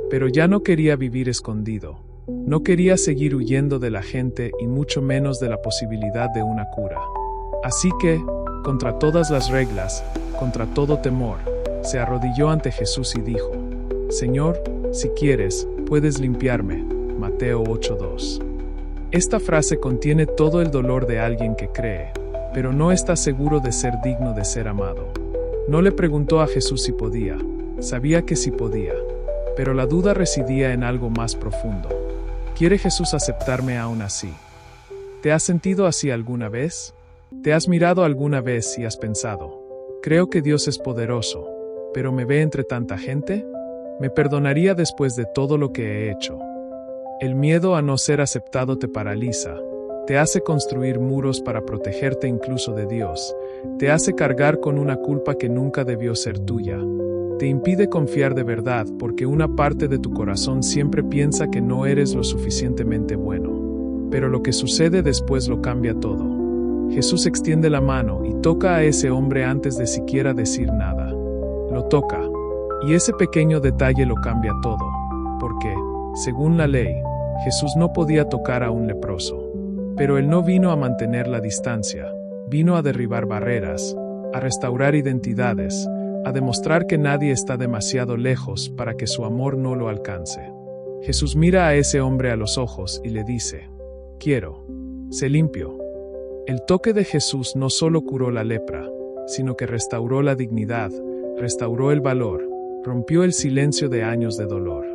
Pero ya no quería vivir escondido. No quería seguir huyendo de la gente y mucho menos de la posibilidad de una cura. Así que, contra todas las reglas, contra todo temor, se arrodilló ante Jesús y dijo: Señor, si quieres, puedes limpiarme. Mateo 8:2. Esta frase contiene todo el dolor de alguien que cree, pero no está seguro de ser digno de ser amado. No le preguntó a Jesús si podía, sabía que sí podía, pero la duda residía en algo más profundo. ¿Quiere Jesús aceptarme aún así? ¿Te has sentido así alguna vez? ¿Te has mirado alguna vez y has pensado: creo que Dios es poderoso, pero me ve entre tanta gente? ¿Me perdonaría después de todo lo que he hecho? El miedo a no ser aceptado te paraliza, te hace construir muros para protegerte incluso de Dios, te hace cargar con una culpa que nunca debió ser tuya. Te impide confiar de verdad porque una parte de tu corazón siempre piensa que no eres lo suficientemente bueno. Pero lo que sucede después lo cambia todo. Jesús extiende la mano y toca a ese hombre antes de siquiera decir nada. Lo toca, Y ese pequeño detalle lo cambia todo, porque, según la ley, Jesús no podía tocar a un leproso. Pero Él no vino a mantener la distancia, vino a derribar barreras, a restaurar identidades, a demostrar que nadie está demasiado lejos para que su amor no lo alcance. Jesús mira a ese hombre a los ojos y le dice: quiero, sé limpio. El toque de Jesús no solo curó la lepra, sino que restauró la dignidad, restauró el valor, rompió el silencio de años de dolor.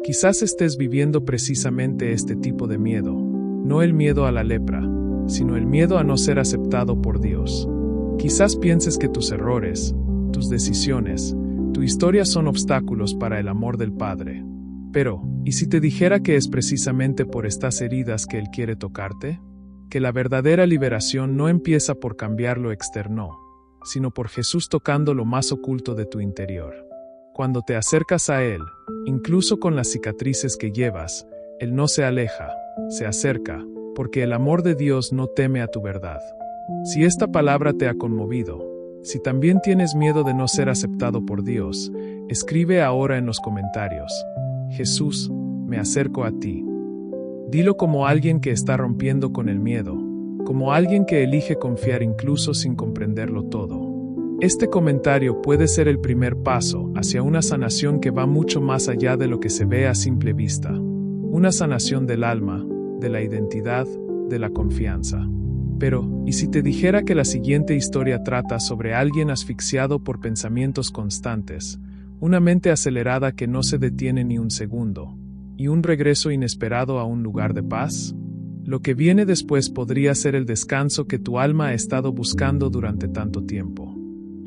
Quizás estés viviendo precisamente este tipo de miedo, no el miedo a la lepra, sino el miedo a no ser aceptado por Dios. Quizás pienses que tus errores, tus decisiones, tu historia son obstáculos para el amor del Padre. Pero, ¿y si te dijera que es precisamente por estas heridas que Él quiere tocarte? Que la verdadera liberación no empieza por cambiar lo externo, sino por Jesús tocando lo más oculto de tu interior. Cuando te acercas a Él, incluso con las cicatrices que llevas, Él no se aleja, se acerca, porque el amor de Dios no teme a tu verdad. Si esta palabra te ha conmovido, si también tienes miedo de no ser aceptado por Dios, escribe ahora en los comentarios: Jesús, me acerco a ti. Dilo como alguien que está rompiendo con el miedo, como alguien que elige confiar incluso sin comprenderlo todo. Este comentario puede ser el primer paso hacia una sanación que va mucho más allá de lo que se ve a simple vista. Una sanación del alma, de la identidad, de la confianza. Pero, ¿y si te dijera que la siguiente historia trata sobre alguien asfixiado por pensamientos constantes, una mente acelerada que no se detiene ni un segundo, y un regreso inesperado a un lugar de paz? Lo que viene después podría ser el descanso que tu alma ha estado buscando durante tanto tiempo.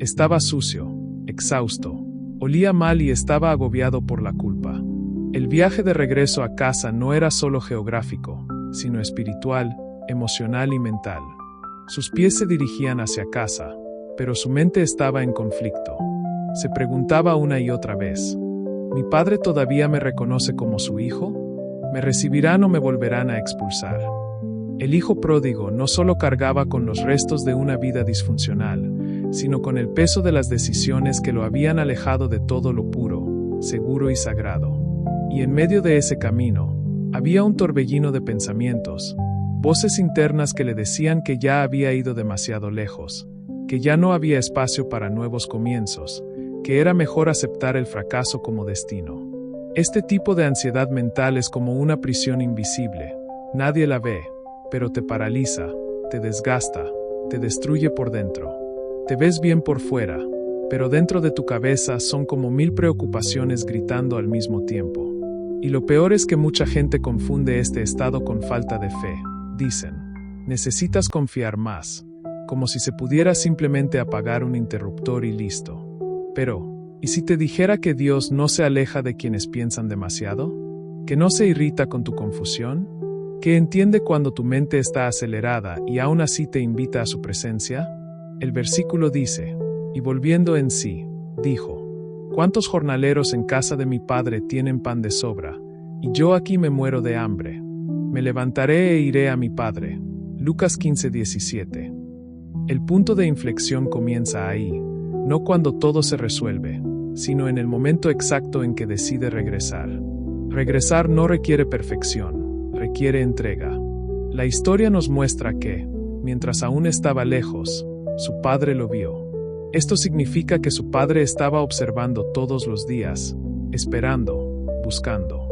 Estaba sucio, exhausto, olía mal y estaba agobiado por la culpa. El viaje de regreso a casa no era solo geográfico, sino espiritual, emocional y mental. Sus pies se dirigían hacia casa, pero su mente estaba en conflicto. Se preguntaba una y otra vez: ¿mi padre todavía me reconoce como su hijo? ¿Me recibirán o me volverán a expulsar? El hijo pródigo no solo cargaba con los restos de una vida disfuncional, sino con el peso de las decisiones que lo habían alejado de todo lo puro, seguro y sagrado. Y en medio de ese camino, había un torbellino de pensamientos, voces internas que le decían que ya había ido demasiado lejos, que ya no había espacio para nuevos comienzos, que era mejor aceptar el fracaso como destino. Este tipo de ansiedad mental es como una prisión invisible. Nadie la ve, pero te paraliza, te desgasta, te destruye por dentro. Te ves bien por fuera, pero dentro de tu cabeza son como 1000 preocupaciones gritando al mismo tiempo. Y lo peor es que mucha gente confunde este estado con falta de fe. Dicen: necesitas confiar más, como si se pudiera simplemente apagar un interruptor y listo. Pero, ¿y si te dijera que Dios no se aleja de quienes piensan demasiado? ¿Que no se irrita con tu confusión? ¿Que entiende cuando tu mente está acelerada y aún así te invita a su presencia? El versículo dice: y volviendo en sí, dijo: ¿cuántos jornaleros en casa de mi padre tienen pan de sobra, y yo aquí me muero de hambre? Me levantaré e iré a mi padre. Lucas 15:17. El punto de inflexión comienza ahí, no cuando todo se resuelve, sino en el momento exacto en que decide regresar. Regresar no requiere perfección, requiere entrega. La historia nos muestra que, mientras aún estaba lejos, su padre lo vio. Esto significa que su padre estaba observando todos los días, esperando, buscando.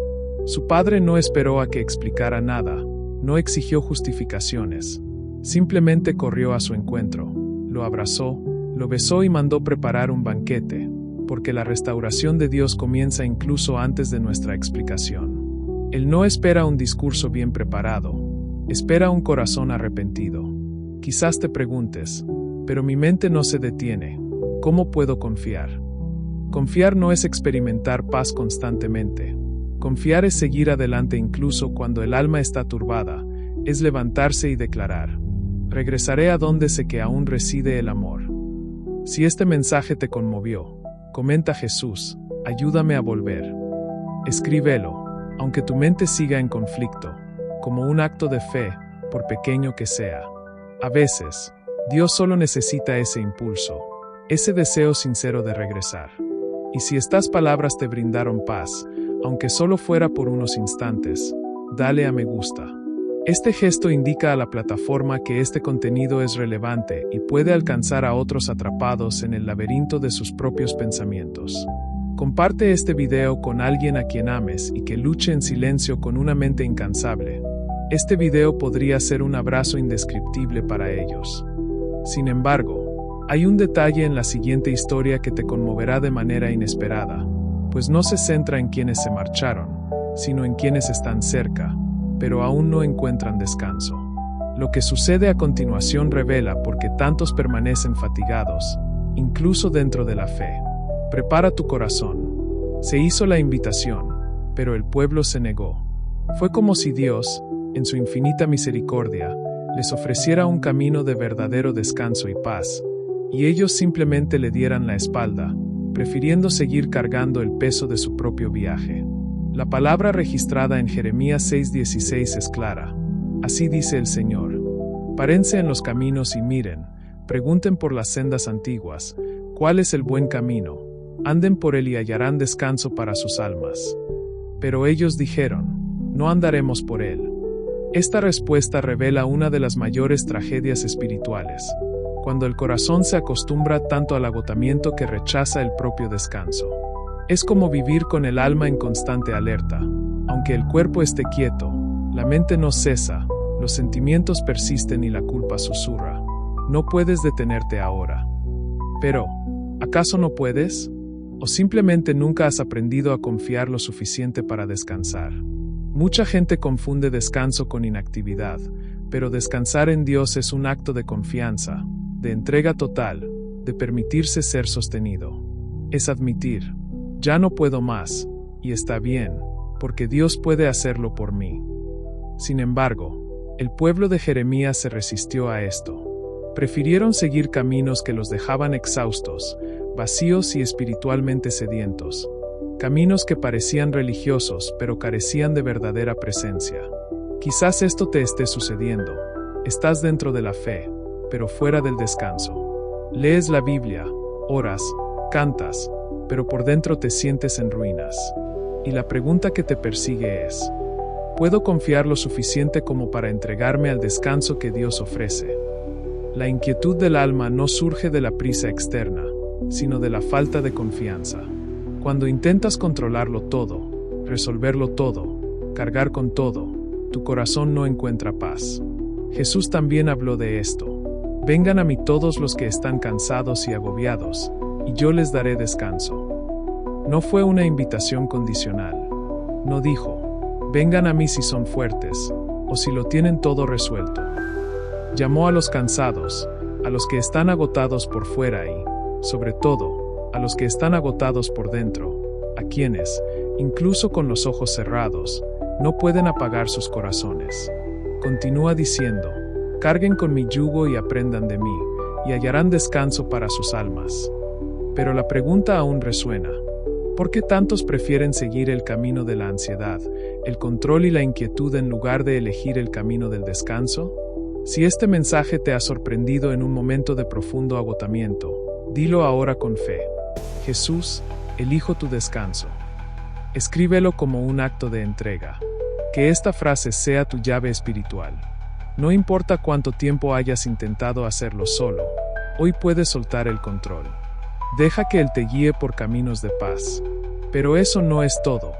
Su padre no esperó a que explicara nada, no exigió justificaciones. Simplemente corrió a su encuentro, lo abrazó, lo besó y mandó preparar un banquete, porque la restauración de Dios comienza incluso antes de nuestra explicación. Él no espera un discurso bien preparado, espera un corazón arrepentido. Quizás te preguntes: pero mi mente no se detiene, ¿cómo puedo confiar? Confiar no es experimentar paz constantemente. Confiar es seguir adelante incluso cuando el alma está turbada, es levantarse y declarar: regresaré a donde sé que aún reside el amor. Si este mensaje te conmovió, comenta: Jesús, ayúdame a volver. Escríbelo, aunque tu mente siga en conflicto, como un acto de fe, por pequeño que sea. A veces, Dios solo necesita ese impulso, ese deseo sincero de regresar. Y si estas palabras te brindaron paz, aunque solo fuera por unos instantes, dale a me gusta. Este gesto indica a la plataforma que este contenido es relevante y puede alcanzar a otros atrapados en el laberinto de sus propios pensamientos. Comparte este video con alguien a quien ames y que luche en silencio con una mente incansable. Este video podría ser un abrazo indescriptible para ellos. Sin embargo, hay un detalle en la siguiente historia que te conmoverá de manera inesperada, pues no se centra en quienes se marcharon, sino en quienes están cerca, pero aún no encuentran descanso. Lo que sucede a continuación revela por qué tantos permanecen fatigados, incluso dentro de la fe. Prepara tu corazón. Se hizo la invitación, pero el pueblo se negó. Fue como si Dios, en su infinita misericordia, les ofreciera un camino de verdadero descanso y paz, y ellos simplemente le dieran la espalda, prefiriendo seguir cargando el peso de su propio viaje. La palabra registrada en Jeremías 6:16 es clara. Así dice el Señor: párense en los caminos y miren, pregunten por las sendas antiguas, ¿cuál es el buen camino? Anden por él y hallarán descanso para sus almas. Pero ellos dijeron: no andaremos por él. Esta respuesta revela una de las mayores tragedias espirituales, cuando el corazón se acostumbra tanto al agotamiento que rechaza el propio descanso. Es como vivir con el alma en constante alerta. Aunque el cuerpo esté quieto, la mente no cesa, los sentimientos persisten y la culpa susurra. No puedes detenerte ahora. Pero, ¿acaso no puedes? ¿O simplemente nunca has aprendido a confiar lo suficiente para descansar? Mucha gente confunde descanso con inactividad, pero descansar en Dios es un acto de confianza, de entrega total, de permitirse ser sostenido. Es admitir: ya no puedo más, y está bien, porque Dios puede hacerlo por mí. Sin embargo, el pueblo de Jeremías se resistió a esto. Prefirieron seguir caminos que los dejaban exhaustos, vacíos y espiritualmente sedientos. Caminos que parecían religiosos, pero carecían de verdadera presencia. Quizás esto te esté sucediendo. Estás dentro de la fe, pero fuera del descanso. Lees la Biblia, oras, cantas, pero por dentro te sientes en ruinas. Y la pregunta que te persigue es: ¿puedo confiar lo suficiente como para entregarme al descanso que Dios ofrece? La inquietud del alma no surge de la prisa externa, sino de la falta de confianza. Cuando intentas controlarlo todo, resolverlo todo, cargar con todo, tu corazón no encuentra paz. Jesús también habló de esto: vengan a mí todos los que están cansados y agobiados, y yo les daré descanso. No fue una invitación condicional. No dijo: vengan a mí si son fuertes, o si lo tienen todo resuelto. Llamó a los cansados, a los que están agotados por fuera y, sobre todo, a los que están agotados por dentro, a quienes, incluso con los ojos cerrados, no pueden apagar sus corazones. Continúa diciendo: carguen con mi yugo y aprendan de mí, y hallarán descanso para sus almas. Pero la pregunta aún resuena: ¿por qué tantos prefieren seguir el camino de la ansiedad, el control y la inquietud en lugar de elegir el camino del descanso? Si este mensaje te ha sorprendido en un momento de profundo agotamiento, dilo ahora con fe: Jesús, elijo tu descanso. Escríbelo como un acto de entrega. Que esta frase sea tu llave espiritual. No importa cuánto tiempo hayas intentado hacerlo solo, hoy puedes soltar el control. Deja que Él te guíe por caminos de paz. Pero eso no es todo.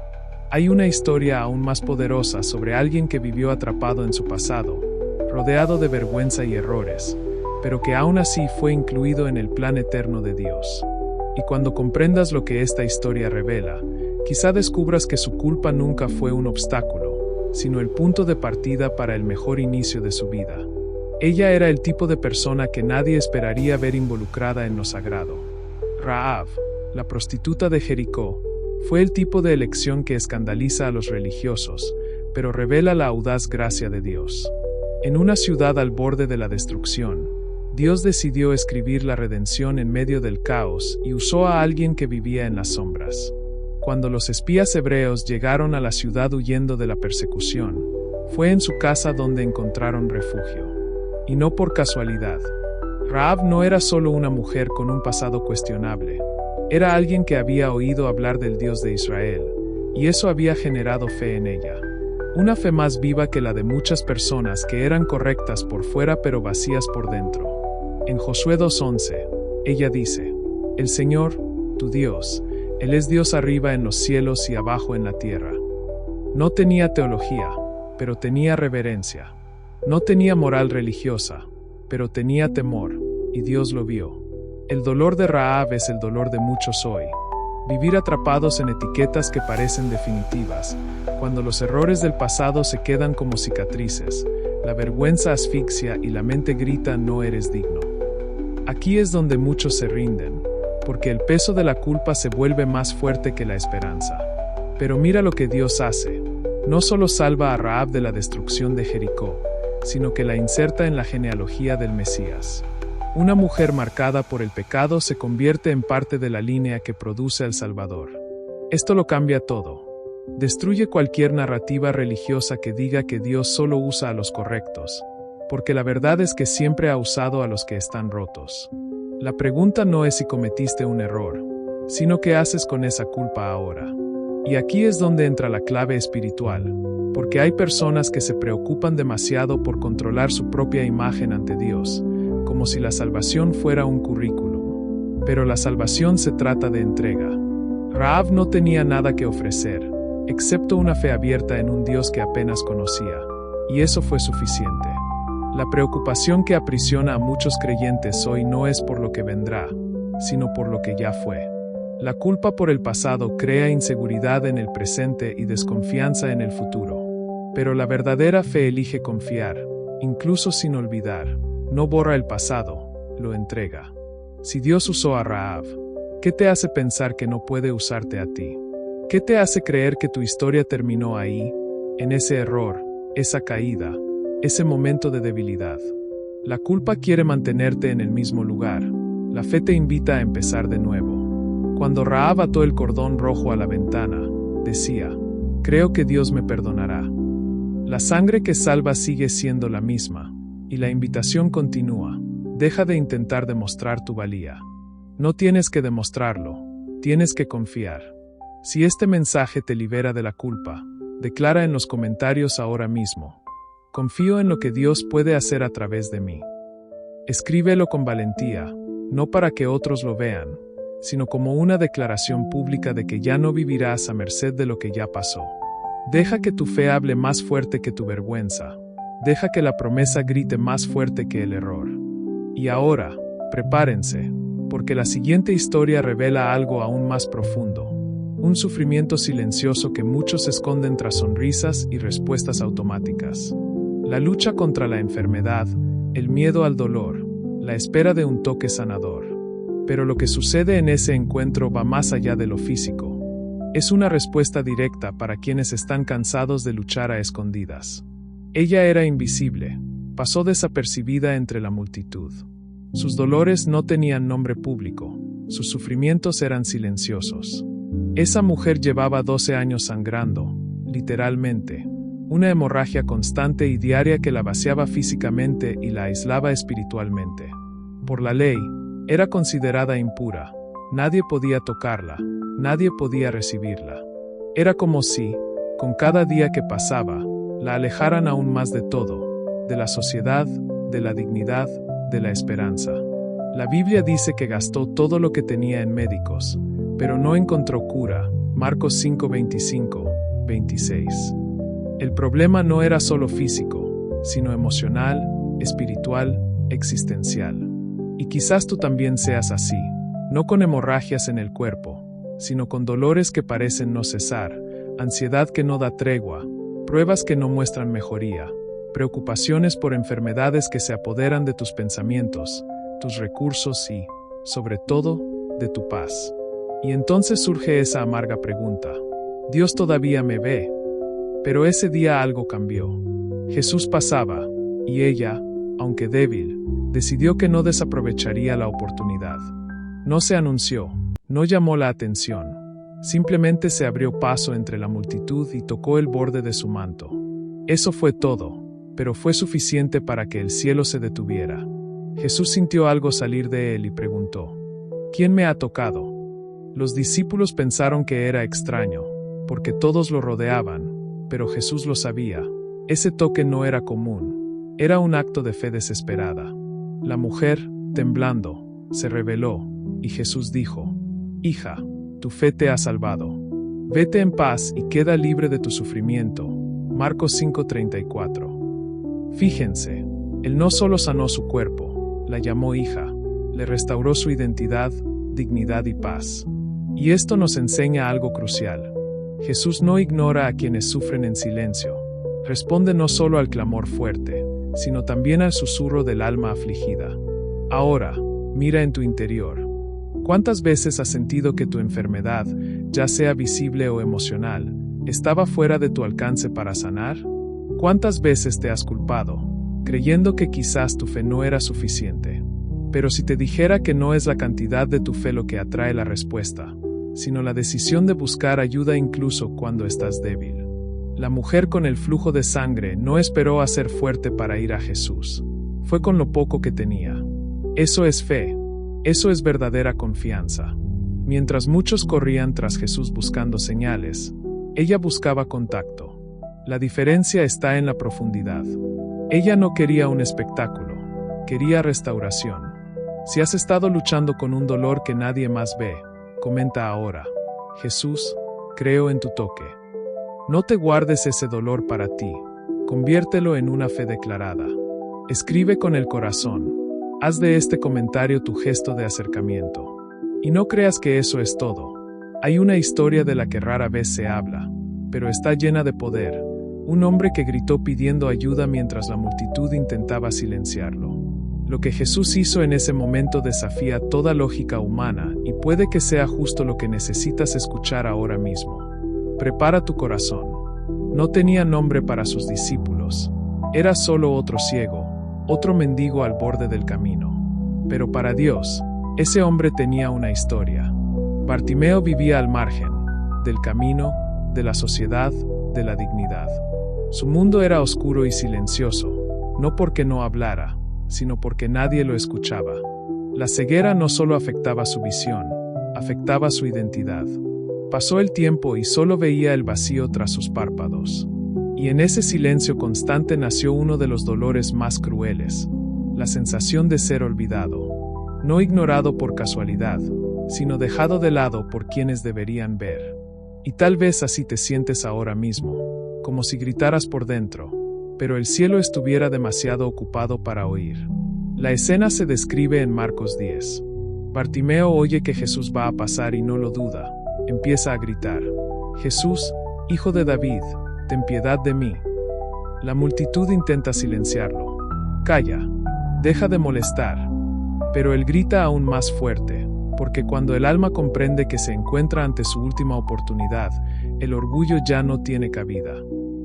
Hay una historia aún más poderosa sobre alguien que vivió atrapado en su pasado, rodeado de vergüenza y errores, pero que aún así fue incluido en el plan eterno de Dios. Y cuando comprendas lo que esta historia revela, quizá descubras que su culpa nunca fue un obstáculo, sino el punto de partida para el mejor inicio de su vida. Ella era el tipo de persona que nadie esperaría ver involucrada en lo sagrado. Rahab, la prostituta de Jericó, fue el tipo de elección que escandaliza a los religiosos, pero revela la audaz gracia de Dios. En una ciudad al borde de la destrucción, Dios decidió escribir la redención en medio del caos y usó a alguien que vivía en las sombras. Cuando los espías hebreos llegaron a la ciudad huyendo de la persecución, fue en su casa donde encontraron refugio. Y no por casualidad. Rahab no era solo una mujer con un pasado cuestionable. Era alguien que había oído hablar del Dios de Israel, y eso había generado fe en ella. Una fe más viva que la de muchas personas que eran correctas por fuera pero vacías por dentro. En Josué 2:11, ella dice: El Señor, tu Dios, Él es Dios arriba en los cielos y abajo en la tierra. No tenía teología, pero tenía reverencia. No tenía moral religiosa, pero tenía temor, y Dios lo vio. El dolor de Rahab es el dolor de muchos hoy. Vivir atrapados en etiquetas que parecen definitivas, cuando los errores del pasado se quedan como cicatrices, la vergüenza asfixia y la mente grita no eres digno. Aquí es donde muchos se rinden, porque el peso de la culpa se vuelve más fuerte que la esperanza. Pero mira lo que Dios hace. No solo salva a Rahab de la destrucción de Jericó, sino que la inserta en la genealogía del Mesías. Una mujer marcada por el pecado se convierte en parte de la línea que produce al Salvador. Esto lo cambia todo. Destruye cualquier narrativa religiosa que diga que Dios solo usa a los correctos, porque la verdad es que siempre ha usado a los que están rotos. La pregunta no es si cometiste un error, sino qué haces con esa culpa ahora. Y aquí es donde entra la clave espiritual, porque hay personas que se preocupan demasiado por controlar su propia imagen ante Dios, como si la salvación fuera un currículum. Pero la salvación se trata de entrega. Rahab no tenía nada que ofrecer, excepto una fe abierta en un Dios que apenas conocía, y eso fue suficiente. La preocupación que aprisiona a muchos creyentes hoy no es por lo que vendrá, sino por lo que ya fue. La culpa por el pasado crea inseguridad en el presente y desconfianza en el futuro. Pero la verdadera fe elige confiar, incluso sin olvidar. No borra el pasado, lo entrega. Si Dios usó a Rahab, ¿qué te hace pensar que no puede usarte a ti? ¿Qué te hace creer que tu historia terminó ahí, en ese error, esa caída, ese momento de debilidad? La culpa quiere mantenerte en el mismo lugar. La fe te invita a empezar de nuevo. Cuando Rahab ató el cordón rojo a la ventana, decía: creo que Dios me perdonará. La sangre que salva sigue siendo la misma. Y la invitación continúa. Deja de intentar demostrar tu valía. No tienes que demostrarlo, tienes que confiar. Si este mensaje te libera de la culpa, declara en los comentarios ahora mismo: confío en lo que Dios puede hacer a través de mí. Escríbelo con valentía, no para que otros lo vean, sino como una declaración pública de que ya no vivirás a merced de lo que ya pasó. Deja que tu fe hable más fuerte que tu vergüenza. Deja que la promesa grite más fuerte que el error. Y ahora, prepárense, porque la siguiente historia revela algo aún más profundo. Un sufrimiento silencioso que muchos esconden tras sonrisas y respuestas automáticas. La lucha contra la enfermedad, el miedo al dolor, la espera de un toque sanador. Pero lo que sucede en ese encuentro va más allá de lo físico. Es una respuesta directa para quienes están cansados de luchar a escondidas. Ella era invisible, pasó desapercibida entre la multitud. Sus dolores no tenían nombre público, sus sufrimientos eran silenciosos. Esa mujer llevaba 12 años sangrando, literalmente, una hemorragia constante y diaria que la vaciaba físicamente y la aislaba espiritualmente. Por la ley, era considerada impura, nadie podía tocarla, nadie podía recibirla. Era como si, con cada día que pasaba, la alejaran aún más de todo, de la sociedad, de la dignidad, de la esperanza. La Biblia dice que gastó todo lo que tenía en médicos, pero no encontró cura. Marcos 5:25, 26. El problema no era solo físico, sino emocional, espiritual, existencial. Y quizás tú también seas así, no con hemorragias en el cuerpo, sino con dolores que parecen no cesar, ansiedad que no da tregua, pruebas que no muestran mejoría, preocupaciones por enfermedades que se apoderan de tus pensamientos, tus recursos y, sobre todo, de tu paz. Y entonces surge esa amarga pregunta: ¿Dios todavía me ve? Pero ese día algo cambió. Jesús pasaba, y ella, aunque débil, decidió que no desaprovecharía la oportunidad. No se anunció, no llamó la atención, simplemente se abrió paso entre la multitud y tocó el borde de su manto. Eso fue todo, pero fue suficiente para que el cielo se detuviera. Jesús sintió algo salir de él y preguntó: ¿Quién me ha tocado? Los discípulos pensaron que era extraño, porque todos lo rodeaban, pero Jesús lo sabía. Ese toque no era común, era un acto de fe desesperada. La mujer, temblando, se rebeló, y Jesús dijo: «Hija, tu fe te ha salvado. Vete en paz y queda libre de tu sufrimiento». Marcos 5:34. Fíjense, Él no solo sanó su cuerpo, la llamó hija, le restauró su identidad, dignidad y paz. Y esto nos enseña algo crucial. Jesús no ignora a quienes sufren en silencio. Responde no solo al clamor fuerte, sino también al susurro del alma afligida. Ahora, mira en tu interior. ¿Cuántas veces has sentido que tu enfermedad, ya sea visible o emocional, estaba fuera de tu alcance para sanar? ¿Cuántas veces te has culpado, creyendo que quizás tu fe no era suficiente? Pero si te dijera que no es la cantidad de tu fe lo que atrae la respuesta, sino la decisión de buscar ayuda incluso cuando estás débil. La mujer con el flujo de sangre no esperó a ser fuerte para ir a Jesús. Fue con lo poco que tenía. Eso es fe. Eso es verdadera confianza. Mientras muchos corrían tras Jesús buscando señales, ella buscaba contacto. La diferencia está en la profundidad. Ella no quería un espectáculo, quería restauración. Si has estado luchando con un dolor que nadie más ve, comenta ahora: Jesús, creo en tu toque. No te guardes ese dolor para ti, conviértelo en una fe declarada. Escribe con el corazón. Haz de este comentario tu gesto de acercamiento. Y no creas que eso es todo. Hay una historia de la que rara vez se habla, pero está llena de poder. Un hombre que gritó pidiendo ayuda mientras la multitud intentaba silenciarlo. Lo que Jesús hizo en ese momento desafía toda lógica humana y puede que sea justo lo que necesitas escuchar ahora mismo. Prepara tu corazón. No tenía nombre para sus discípulos. Era solo otro ciego, otro mendigo al borde del camino. Pero para Dios, ese hombre tenía una historia. Bartimeo vivía al margen, del camino, de la sociedad, de la dignidad. Su mundo era oscuro y silencioso, no porque no hablara, sino porque nadie lo escuchaba. La ceguera no solo afectaba su visión, afectaba su identidad. Pasó el tiempo y solo veía el vacío tras sus párpados. Y en ese silencio constante nació uno de los dolores más crueles, la sensación de ser olvidado. No ignorado por casualidad, sino dejado de lado por quienes deberían ver. Y tal vez así te sientes ahora mismo, como si gritaras por dentro, pero el cielo estuviera demasiado ocupado para oír. La escena se describe en Marcos 10. Bartimeo oye que Jesús va a pasar y no lo duda. Empieza a gritar: Jesús, hijo de David, ten piedad de mí. La multitud intenta silenciarlo. Calla, deja de molestar. Pero él grita aún más fuerte, porque cuando el alma comprende que se encuentra ante su última oportunidad, el orgullo ya no tiene cabida.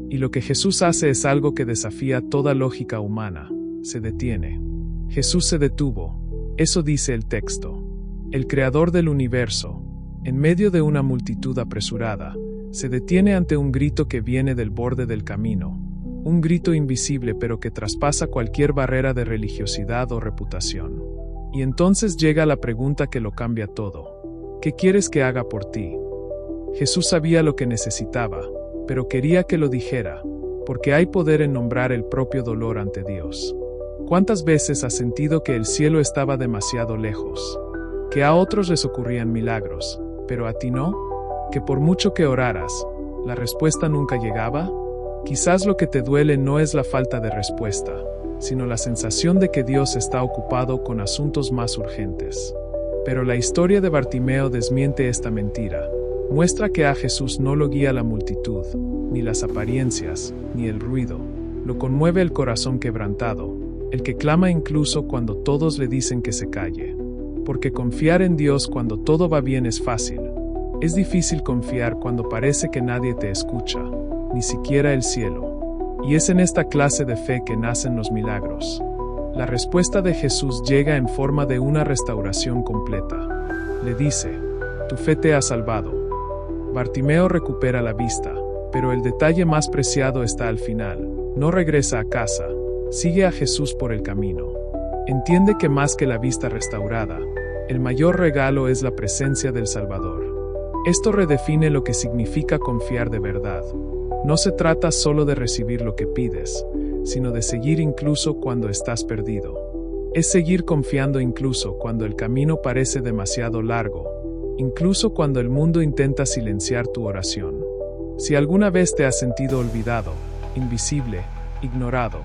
Y lo que Jesús hace es algo que desafía toda lógica humana: se detiene. Jesús se detuvo. Eso dice el texto. El creador del universo, en medio de una multitud apresurada, se detiene ante un grito que viene del borde del camino. Un grito invisible pero que traspasa cualquier barrera de religiosidad o reputación. Y entonces llega la pregunta que lo cambia todo. ¿Qué quieres que haga por ti? Jesús sabía lo que necesitaba, pero quería que lo dijera, porque hay poder en nombrar el propio dolor ante Dios. ¿Cuántas veces has sentido que el cielo estaba demasiado lejos? Que a otros les ocurrían milagros, pero a ti no? ¿Que por mucho que oraras, la respuesta nunca llegaba? Quizás lo que te duele no es la falta de respuesta, sino la sensación de que Dios está ocupado con asuntos más urgentes. Pero la historia de Bartimeo desmiente esta mentira. Muestra que a Jesús no lo guía la multitud, ni las apariencias, ni el ruido. Lo conmueve el corazón quebrantado, el que clama incluso cuando todos le dicen que se calle. Porque confiar en Dios cuando todo va bien es fácil. Es difícil confiar cuando parece que nadie te escucha, ni siquiera el cielo. Y es en esta clase de fe que nacen los milagros. La respuesta de Jesús llega en forma de una restauración completa. Le dice: tu fe te ha salvado. Bartimeo recupera la vista, pero el detalle más preciado está al final. No regresa a casa, sigue a Jesús por el camino. Entiende que más que la vista restaurada, el mayor regalo es la presencia del Salvador. Esto redefine lo que significa confiar de verdad. No se trata solo de recibir lo que pides, sino de seguir incluso cuando estás perdido. Es seguir confiando incluso cuando el camino parece demasiado largo, incluso cuando el mundo intenta silenciar tu oración. Si alguna vez te has sentido olvidado, invisible, ignorado,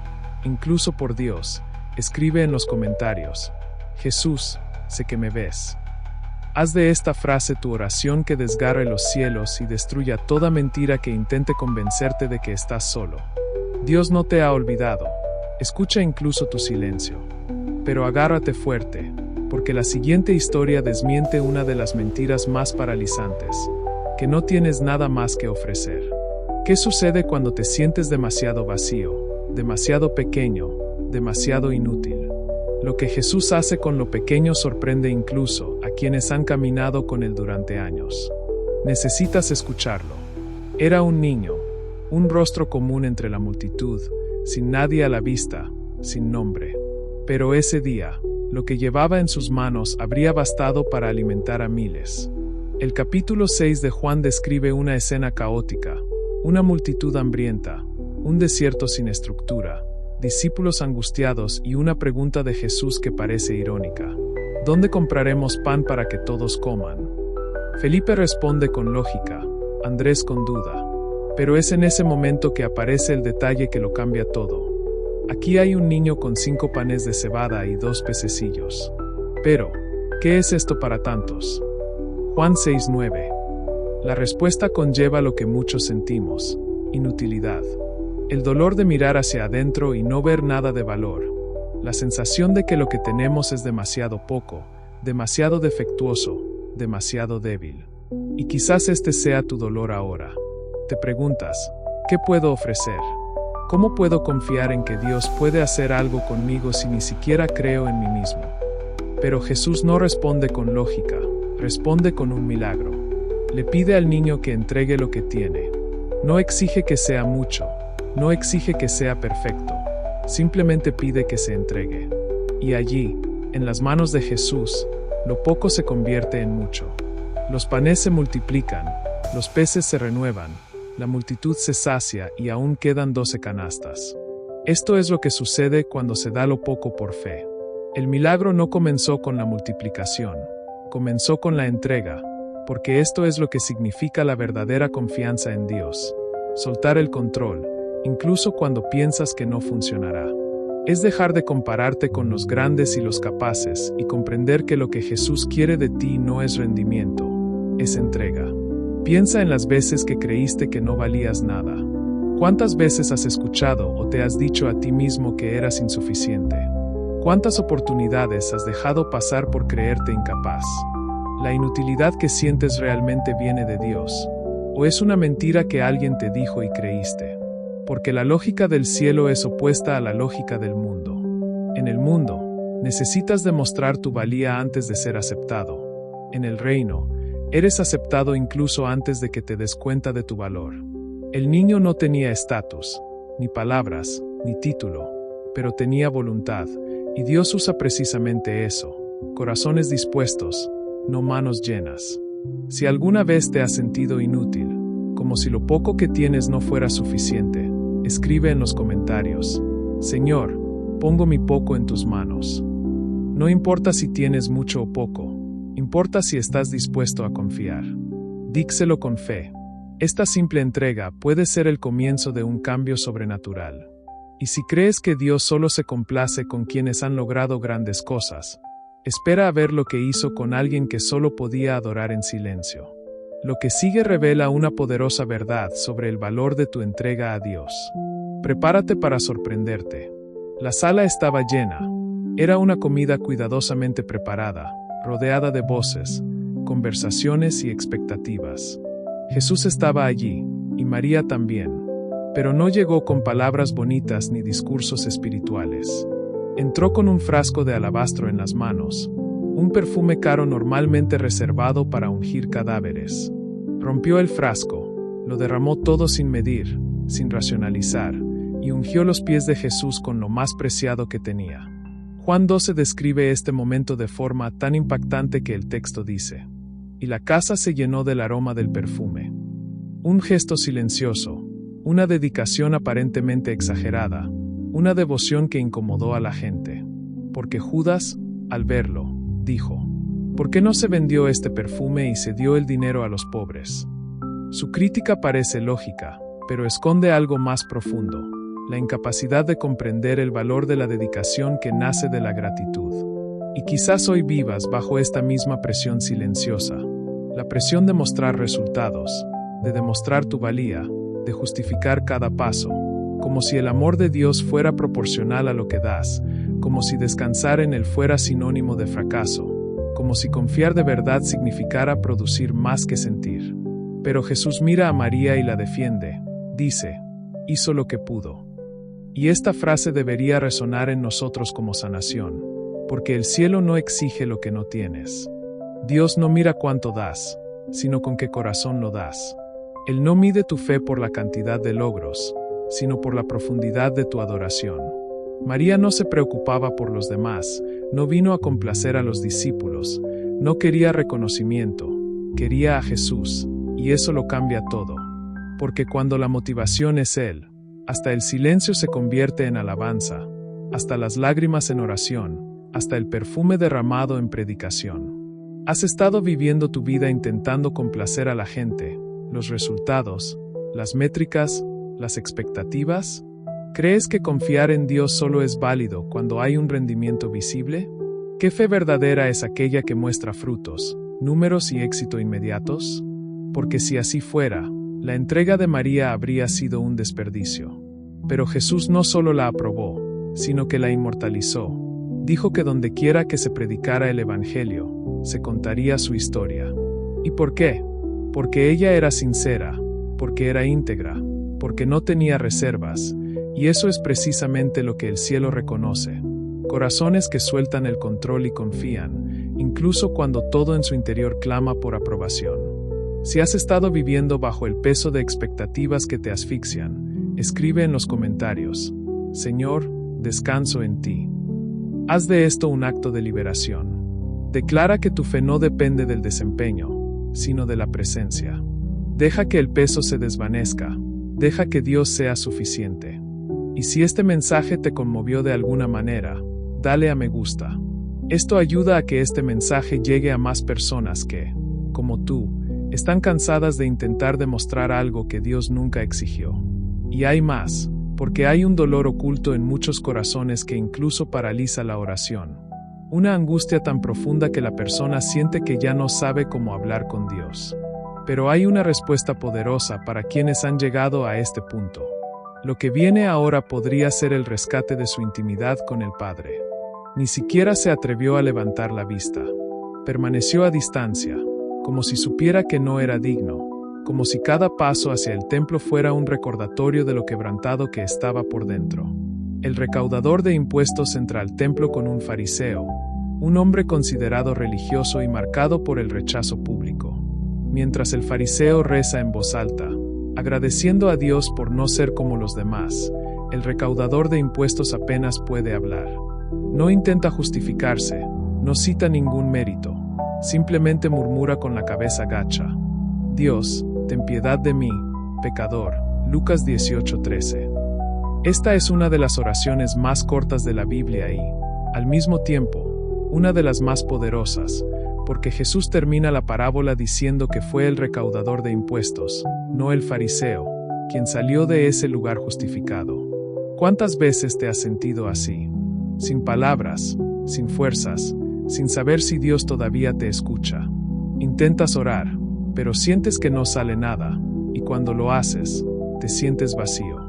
incluso por Dios, escribe en los comentarios: Jesús, sé que me ves. Haz de esta frase tu oración que desgarre los cielos y destruya toda mentira que intente convencerte de que estás solo. Dios no te ha olvidado. Escucha incluso tu silencio. Pero agárrate fuerte, porque la siguiente historia desmiente una de las mentiras más paralizantes: que no tienes nada más que ofrecer. ¿Qué sucede cuando te sientes demasiado vacío, demasiado pequeño, demasiado inútil? Lo que Jesús hace con lo pequeño sorprende incluso a quienes han caminado con Él durante años. Necesitas escucharlo. Era un niño, un rostro común entre la multitud, sin nadie a la vista, sin nombre. Pero ese día, lo que llevaba en sus manos habría bastado para alimentar a miles. El capítulo 6 de Juan describe una escena caótica, una multitud hambrienta, un desierto sin estructura, discípulos angustiados y una pregunta de Jesús que parece irónica: ¿dónde compraremos pan para que todos coman? Felipe responde con lógica, Andrés con duda. Pero es en ese momento que aparece el detalle que lo cambia todo. Aquí hay un niño con 5 panes de cebada y 2 pececillos. Pero, ¿qué es esto para tantos? Juan 6:9. La respuesta conlleva lo que muchos sentimos: inutilidad. El dolor de mirar hacia adentro y no ver nada de valor. La sensación de que lo que tenemos es demasiado poco, demasiado defectuoso, demasiado débil. Y quizás este sea tu dolor ahora. Te preguntas: ¿qué puedo ofrecer? ¿Cómo puedo confiar en que Dios puede hacer algo conmigo si ni siquiera creo en mí mismo? Pero Jesús no responde con lógica, responde con un milagro. Le pide al niño que entregue lo que tiene. No exige que sea mucho. No exige que sea perfecto, simplemente pide que se entregue. Y allí, en las manos de Jesús, lo poco se convierte en mucho. Los panes se multiplican, los peces se renuevan, la multitud se sacia y aún quedan 12 canastas. Esto es lo que sucede cuando se da lo poco por fe. El milagro no comenzó con la multiplicación, comenzó con la entrega, porque esto es lo que significa la verdadera confianza en Dios: soltar el control, incluso cuando piensas que no funcionará. Es dejar de compararte con los grandes y los capaces y comprender que lo que Jesús quiere de ti no es rendimiento, es entrega. Piensa en las veces que creíste que no valías nada. ¿Cuántas veces has escuchado o te has dicho a ti mismo que eras insuficiente? ¿Cuántas oportunidades has dejado pasar por creerte incapaz? ¿La inutilidad que sientes realmente viene de Dios? ¿O es una mentira que alguien te dijo y creíste? Porque la lógica del cielo es opuesta a la lógica del mundo. En el mundo, necesitas demostrar tu valía antes de ser aceptado. En el reino, eres aceptado incluso antes de que te des cuenta de tu valor. El niño no tenía estatus, ni palabras, ni título, pero tenía voluntad, y Dios usa precisamente eso: corazones dispuestos, no manos llenas. Si alguna vez te has sentido inútil, como si lo poco que tienes no fuera suficiente, escribe en los comentarios: Señor, pongo mi poco en tus manos. No importa si tienes mucho o poco, importa si estás dispuesto a confiar. Díselo con fe. Esta simple entrega puede ser el comienzo de un cambio sobrenatural. Y si crees que Dios solo se complace con quienes han logrado grandes cosas, espera a ver lo que hizo con alguien que solo podía adorar en silencio. Lo que sigue revela una poderosa verdad sobre el valor de tu entrega a Dios. Prepárate para sorprenderte. La sala estaba llena. Era una comida cuidadosamente preparada, rodeada de voces, conversaciones y expectativas. Jesús estaba allí, y María también. Pero no llegó con palabras bonitas ni discursos espirituales. Entró con un frasco de alabastro en las manos, un perfume caro normalmente reservado para ungir cadáveres. Rompió el frasco, lo derramó todo sin medir, sin racionalizar, y ungió los pies de Jesús con lo más preciado que tenía. Juan 12 describe este momento de forma tan impactante que el texto dice: y la casa se llenó del aroma del perfume. Un gesto silencioso, una dedicación aparentemente exagerada, una devoción que incomodó a la gente. Porque Judas, al verlo, dijo: ¿por qué no se vendió este perfume y se dio el dinero a los pobres? Su crítica parece lógica, pero esconde algo más profundo: la incapacidad de comprender el valor de la dedicación que nace de la gratitud. Y quizás hoy vivas bajo esta misma presión silenciosa, la presión de mostrar resultados, de demostrar tu valía, de justificar cada paso, como si el amor de Dios fuera proporcional a lo que das, como si descansar en él fuera sinónimo de fracaso, como si confiar de verdad significara producir más que sentir. Pero Jesús mira a María y la defiende, dice: hizo lo que pudo. Y esta frase debería resonar en nosotros como sanación, porque el cielo no exige lo que no tienes. Dios no mira cuánto das, sino con qué corazón lo das. Él no mide tu fe por la cantidad de logros, sino por la profundidad de tu adoración. María no se preocupaba por los demás, no vino a complacer a los discípulos, no quería reconocimiento, quería a Jesús, y eso lo cambia todo. Porque cuando la motivación es Él, hasta el silencio se convierte en alabanza, hasta las lágrimas en oración, hasta el perfume derramado en predicación. ¿Has estado viviendo tu vida intentando complacer a la gente, los resultados, las métricas, las expectativas? ¿Crees que confiar en Dios solo es válido cuando hay un rendimiento visible? ¿Qué fe verdadera es aquella que muestra frutos, números y éxito inmediatos? Porque si así fuera, la entrega de María habría sido un desperdicio. Pero Jesús no solo la aprobó, sino que la inmortalizó. Dijo que donde quiera que se predicara el Evangelio, se contaría su historia. ¿Y por qué? Porque ella era sincera, porque era íntegra, porque no tenía reservas, y eso es precisamente lo que el cielo reconoce. Corazones que sueltan el control y confían, incluso cuando todo en su interior clama por aprobación. Si has estado viviendo bajo el peso de expectativas que te asfixian, escribe en los comentarios: Señor, descanso en ti. Haz de esto un acto de liberación. Declara que tu fe no depende del desempeño, sino de la presencia. Deja que el peso se desvanezca, deja que Dios sea suficiente. Y si este mensaje te conmovió de alguna manera, dale a me gusta. Esto ayuda a que este mensaje llegue a más personas que, como tú, están cansadas de intentar demostrar algo que Dios nunca exigió. Y hay más, porque hay un dolor oculto en muchos corazones que incluso paraliza la oración. Una angustia tan profunda que la persona siente que ya no sabe cómo hablar con Dios. Pero hay una respuesta poderosa para quienes han llegado a este punto. Lo que viene ahora podría ser el rescate de su intimidad con el Padre. Ni siquiera se atrevió a levantar la vista. Permaneció a distancia, como si supiera que no era digno, como si cada paso hacia el templo fuera un recordatorio de lo quebrantado que estaba por dentro. El recaudador de impuestos entra al templo con un fariseo, un hombre considerado religioso y marcado por el rechazo público. Mientras el fariseo reza en voz alta, agradeciendo a Dios por no ser como los demás, el recaudador de impuestos apenas puede hablar. No intenta justificarse, no cita ningún mérito, simplemente murmura con la cabeza gacha: Dios, ten piedad de mí, pecador. Lucas 18:13. Esta es una de las oraciones más cortas de la Biblia y, al mismo tiempo, una de las más poderosas, porque Jesús termina la parábola diciendo que fue el recaudador de impuestos, no el fariseo, quien salió de ese lugar justificado. ¿Cuántas veces te has sentido así? Sin palabras, sin fuerzas, sin saber si Dios todavía te escucha. Intentas orar, pero sientes que no sale nada, y cuando lo haces, te sientes vacío.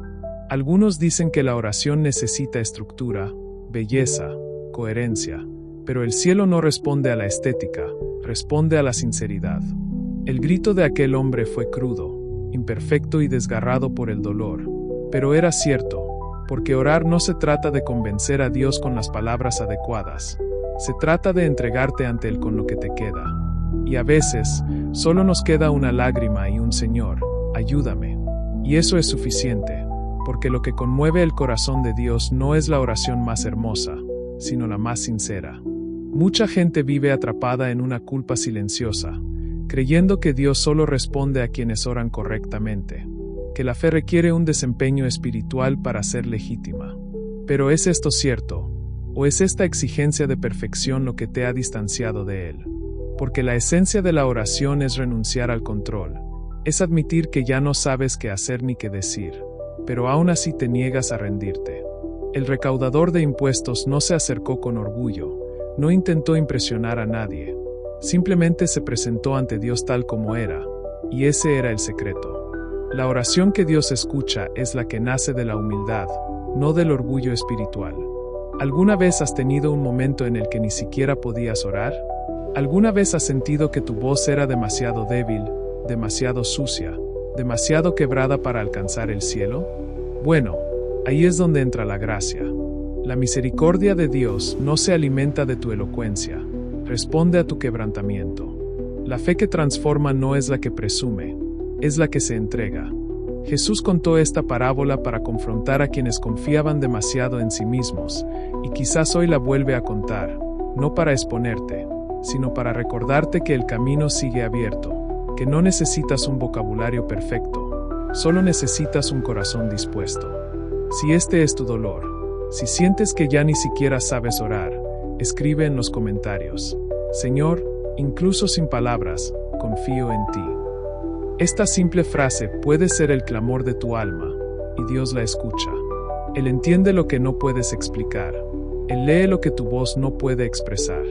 Algunos dicen que la oración necesita estructura, belleza, coherencia, pero el cielo no responde a la estética, responde a la sinceridad. El grito de aquel hombre fue crudo, imperfecto y desgarrado por el dolor, pero era cierto, porque orar no se trata de convencer a Dios con las palabras adecuadas, se trata de entregarte ante Él con lo que te queda. Y a veces, solo nos queda una lágrima y un Señor, ayúdame. Y eso es suficiente, porque lo que conmueve el corazón de Dios no es la oración más hermosa, sino la más sincera. Mucha gente vive atrapada en una culpa silenciosa, creyendo que Dios solo responde a quienes oran correctamente, que la fe requiere un desempeño espiritual para ser legítima. Pero ¿es esto cierto? ¿O es esta exigencia de perfección lo que te ha distanciado de Él? Porque la esencia de la oración es renunciar al control, es admitir que ya no sabes qué hacer ni qué decir, pero aún así te niegas a rendirte. El recaudador de impuestos no se acercó con orgullo, no intentó impresionar a nadie, simplemente se presentó ante Dios tal como era, y ese era el secreto. La oración que Dios escucha es la que nace de la humildad, no del orgullo espiritual. ¿Alguna vez has tenido un momento en el que ni siquiera podías orar? ¿Alguna vez has sentido que tu voz era demasiado débil, demasiado sucia, demasiado quebrada para alcanzar el cielo? Bueno, ahí es donde entra la gracia. La misericordia de Dios no se alimenta de tu elocuencia, responde a tu quebrantamiento. La fe que transforma no es la que presume, es la que se entrega. Jesús contó esta parábola para confrontar a quienes confiaban demasiado en sí mismos, y quizás hoy la vuelve a contar, no para exponerte, sino para recordarte que el camino sigue abierto, que no necesitas un vocabulario perfecto, solo necesitas un corazón dispuesto. Si este es tu dolor, si sientes que ya ni siquiera sabes orar, escribe en los comentarios: Señor, incluso sin palabras, confío en ti. Esta simple frase puede ser el clamor de tu alma, y Dios la escucha. Él entiende lo que no puedes explicar. Él lee lo que tu voz no puede expresar.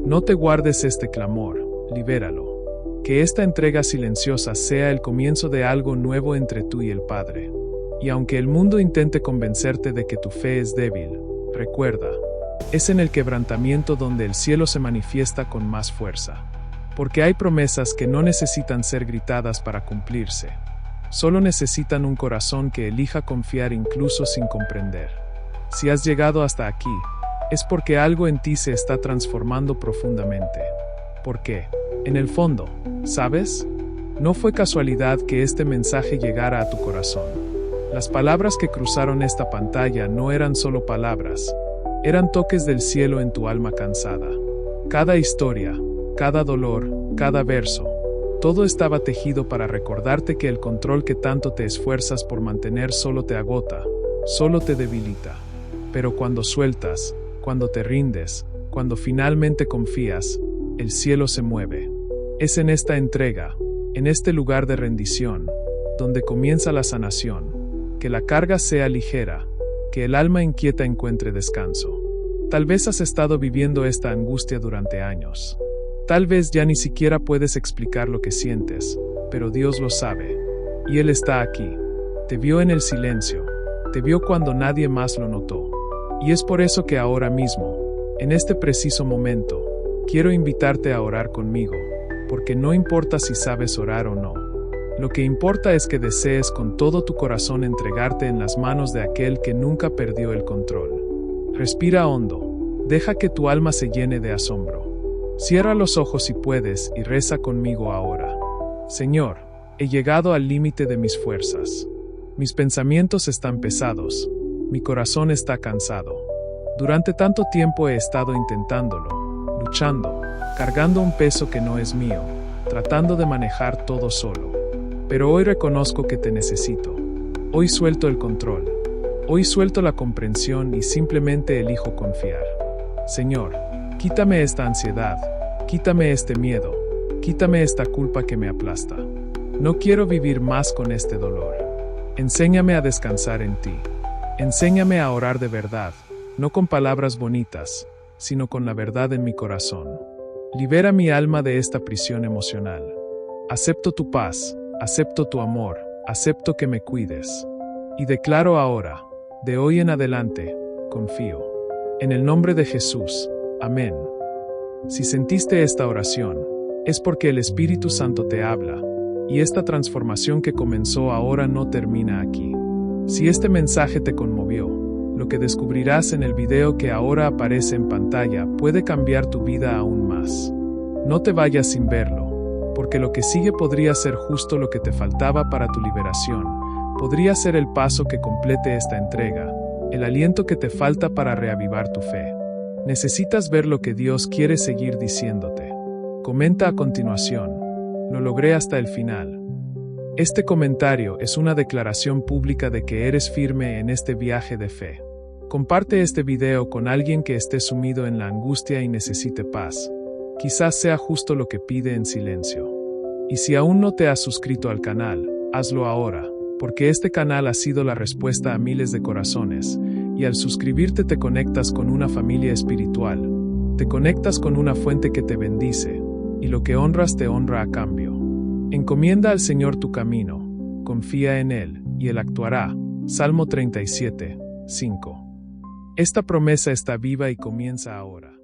No te guardes este clamor, libéralo. Que esta entrega silenciosa sea el comienzo de algo nuevo entre tú y el Padre. Y aunque el mundo intente convencerte de que tu fe es débil, recuerda, es en el quebrantamiento donde el cielo se manifiesta con más fuerza. Porque hay promesas que no necesitan ser gritadas para cumplirse. Solo necesitan un corazón que elija confiar incluso sin comprender. Si has llegado hasta aquí, es porque algo en ti se está transformando profundamente. ¿Por qué? En el fondo, ¿sabes? No fue casualidad que este mensaje llegara a tu corazón. Las palabras que cruzaron esta pantalla no eran solo palabras, eran toques del cielo en tu alma cansada. Cada historia, cada dolor, cada verso, todo estaba tejido para recordarte que el control que tanto te esfuerzas por mantener solo te agota, solo te debilita. Pero cuando sueltas, cuando te rindes, cuando finalmente confías, el cielo se mueve. Es en esta entrega, en este lugar de rendición, donde comienza la sanación, que la carga sea ligera, que el alma inquieta encuentre descanso. Tal vez has estado viviendo esta angustia durante años. Tal vez ya ni siquiera puedes explicar lo que sientes, pero Dios lo sabe. Y Él está aquí. Te vio en el silencio. Te vio cuando nadie más lo notó. Y es por eso que ahora mismo, en este preciso momento, quiero invitarte a orar conmigo, porque no importa si sabes orar o no. Lo que importa es que desees con todo tu corazón entregarte en las manos de aquel que nunca perdió el control. Respira hondo. Deja que tu alma se llene de asombro. Cierra los ojos si puedes y reza conmigo ahora. Señor, he llegado al límite de mis fuerzas. Mis pensamientos están pesados. Mi corazón está cansado. Durante tanto tiempo he estado intentándolo, luchando, cargando un peso que no es mío, tratando de manejar todo solo. Pero hoy reconozco que te necesito. Hoy suelto el control. Hoy suelto la comprensión y simplemente elijo confiar. Señor, quítame esta ansiedad, quítame este miedo, quítame esta culpa que me aplasta. No quiero vivir más con este dolor. Enséñame a descansar en ti. Enséñame a orar de verdad, no con palabras bonitas, sino con la verdad en mi corazón. Libera mi alma de esta prisión emocional. Acepto tu paz, acepto tu amor, acepto que me cuides. Y declaro ahora, de hoy en adelante, confío. En el nombre de Jesús. Amén. Si sentiste esta oración, es porque el Espíritu Santo te habla, y esta transformación que comenzó ahora no termina aquí. Si este mensaje te conmovió, lo que descubrirás en el video que ahora aparece en pantalla puede cambiar tu vida aún más. No te vayas sin verlo, porque lo que sigue podría ser justo lo que te faltaba para tu liberación, podría ser el paso que complete esta entrega, el aliento que te falta para reavivar tu fe. Necesitas ver lo que Dios quiere seguir diciéndote. Comenta a continuación: Lo logré hasta el final. Este comentario es una declaración pública de que eres firme en este viaje de fe. Comparte este video con alguien que esté sumido en la angustia y necesite paz. Quizás sea justo lo que pide en silencio. Y si aún no te has suscrito al canal, hazlo ahora, porque este canal ha sido la respuesta a miles de corazones, y al suscribirte te conectas con una familia espiritual, te conectas con una fuente que te bendice, y lo que honras te honra a cambio. Encomienda al Señor tu camino, confía en Él, y Él actuará. Salmo 37, 5. Esta promesa está viva y comienza ahora.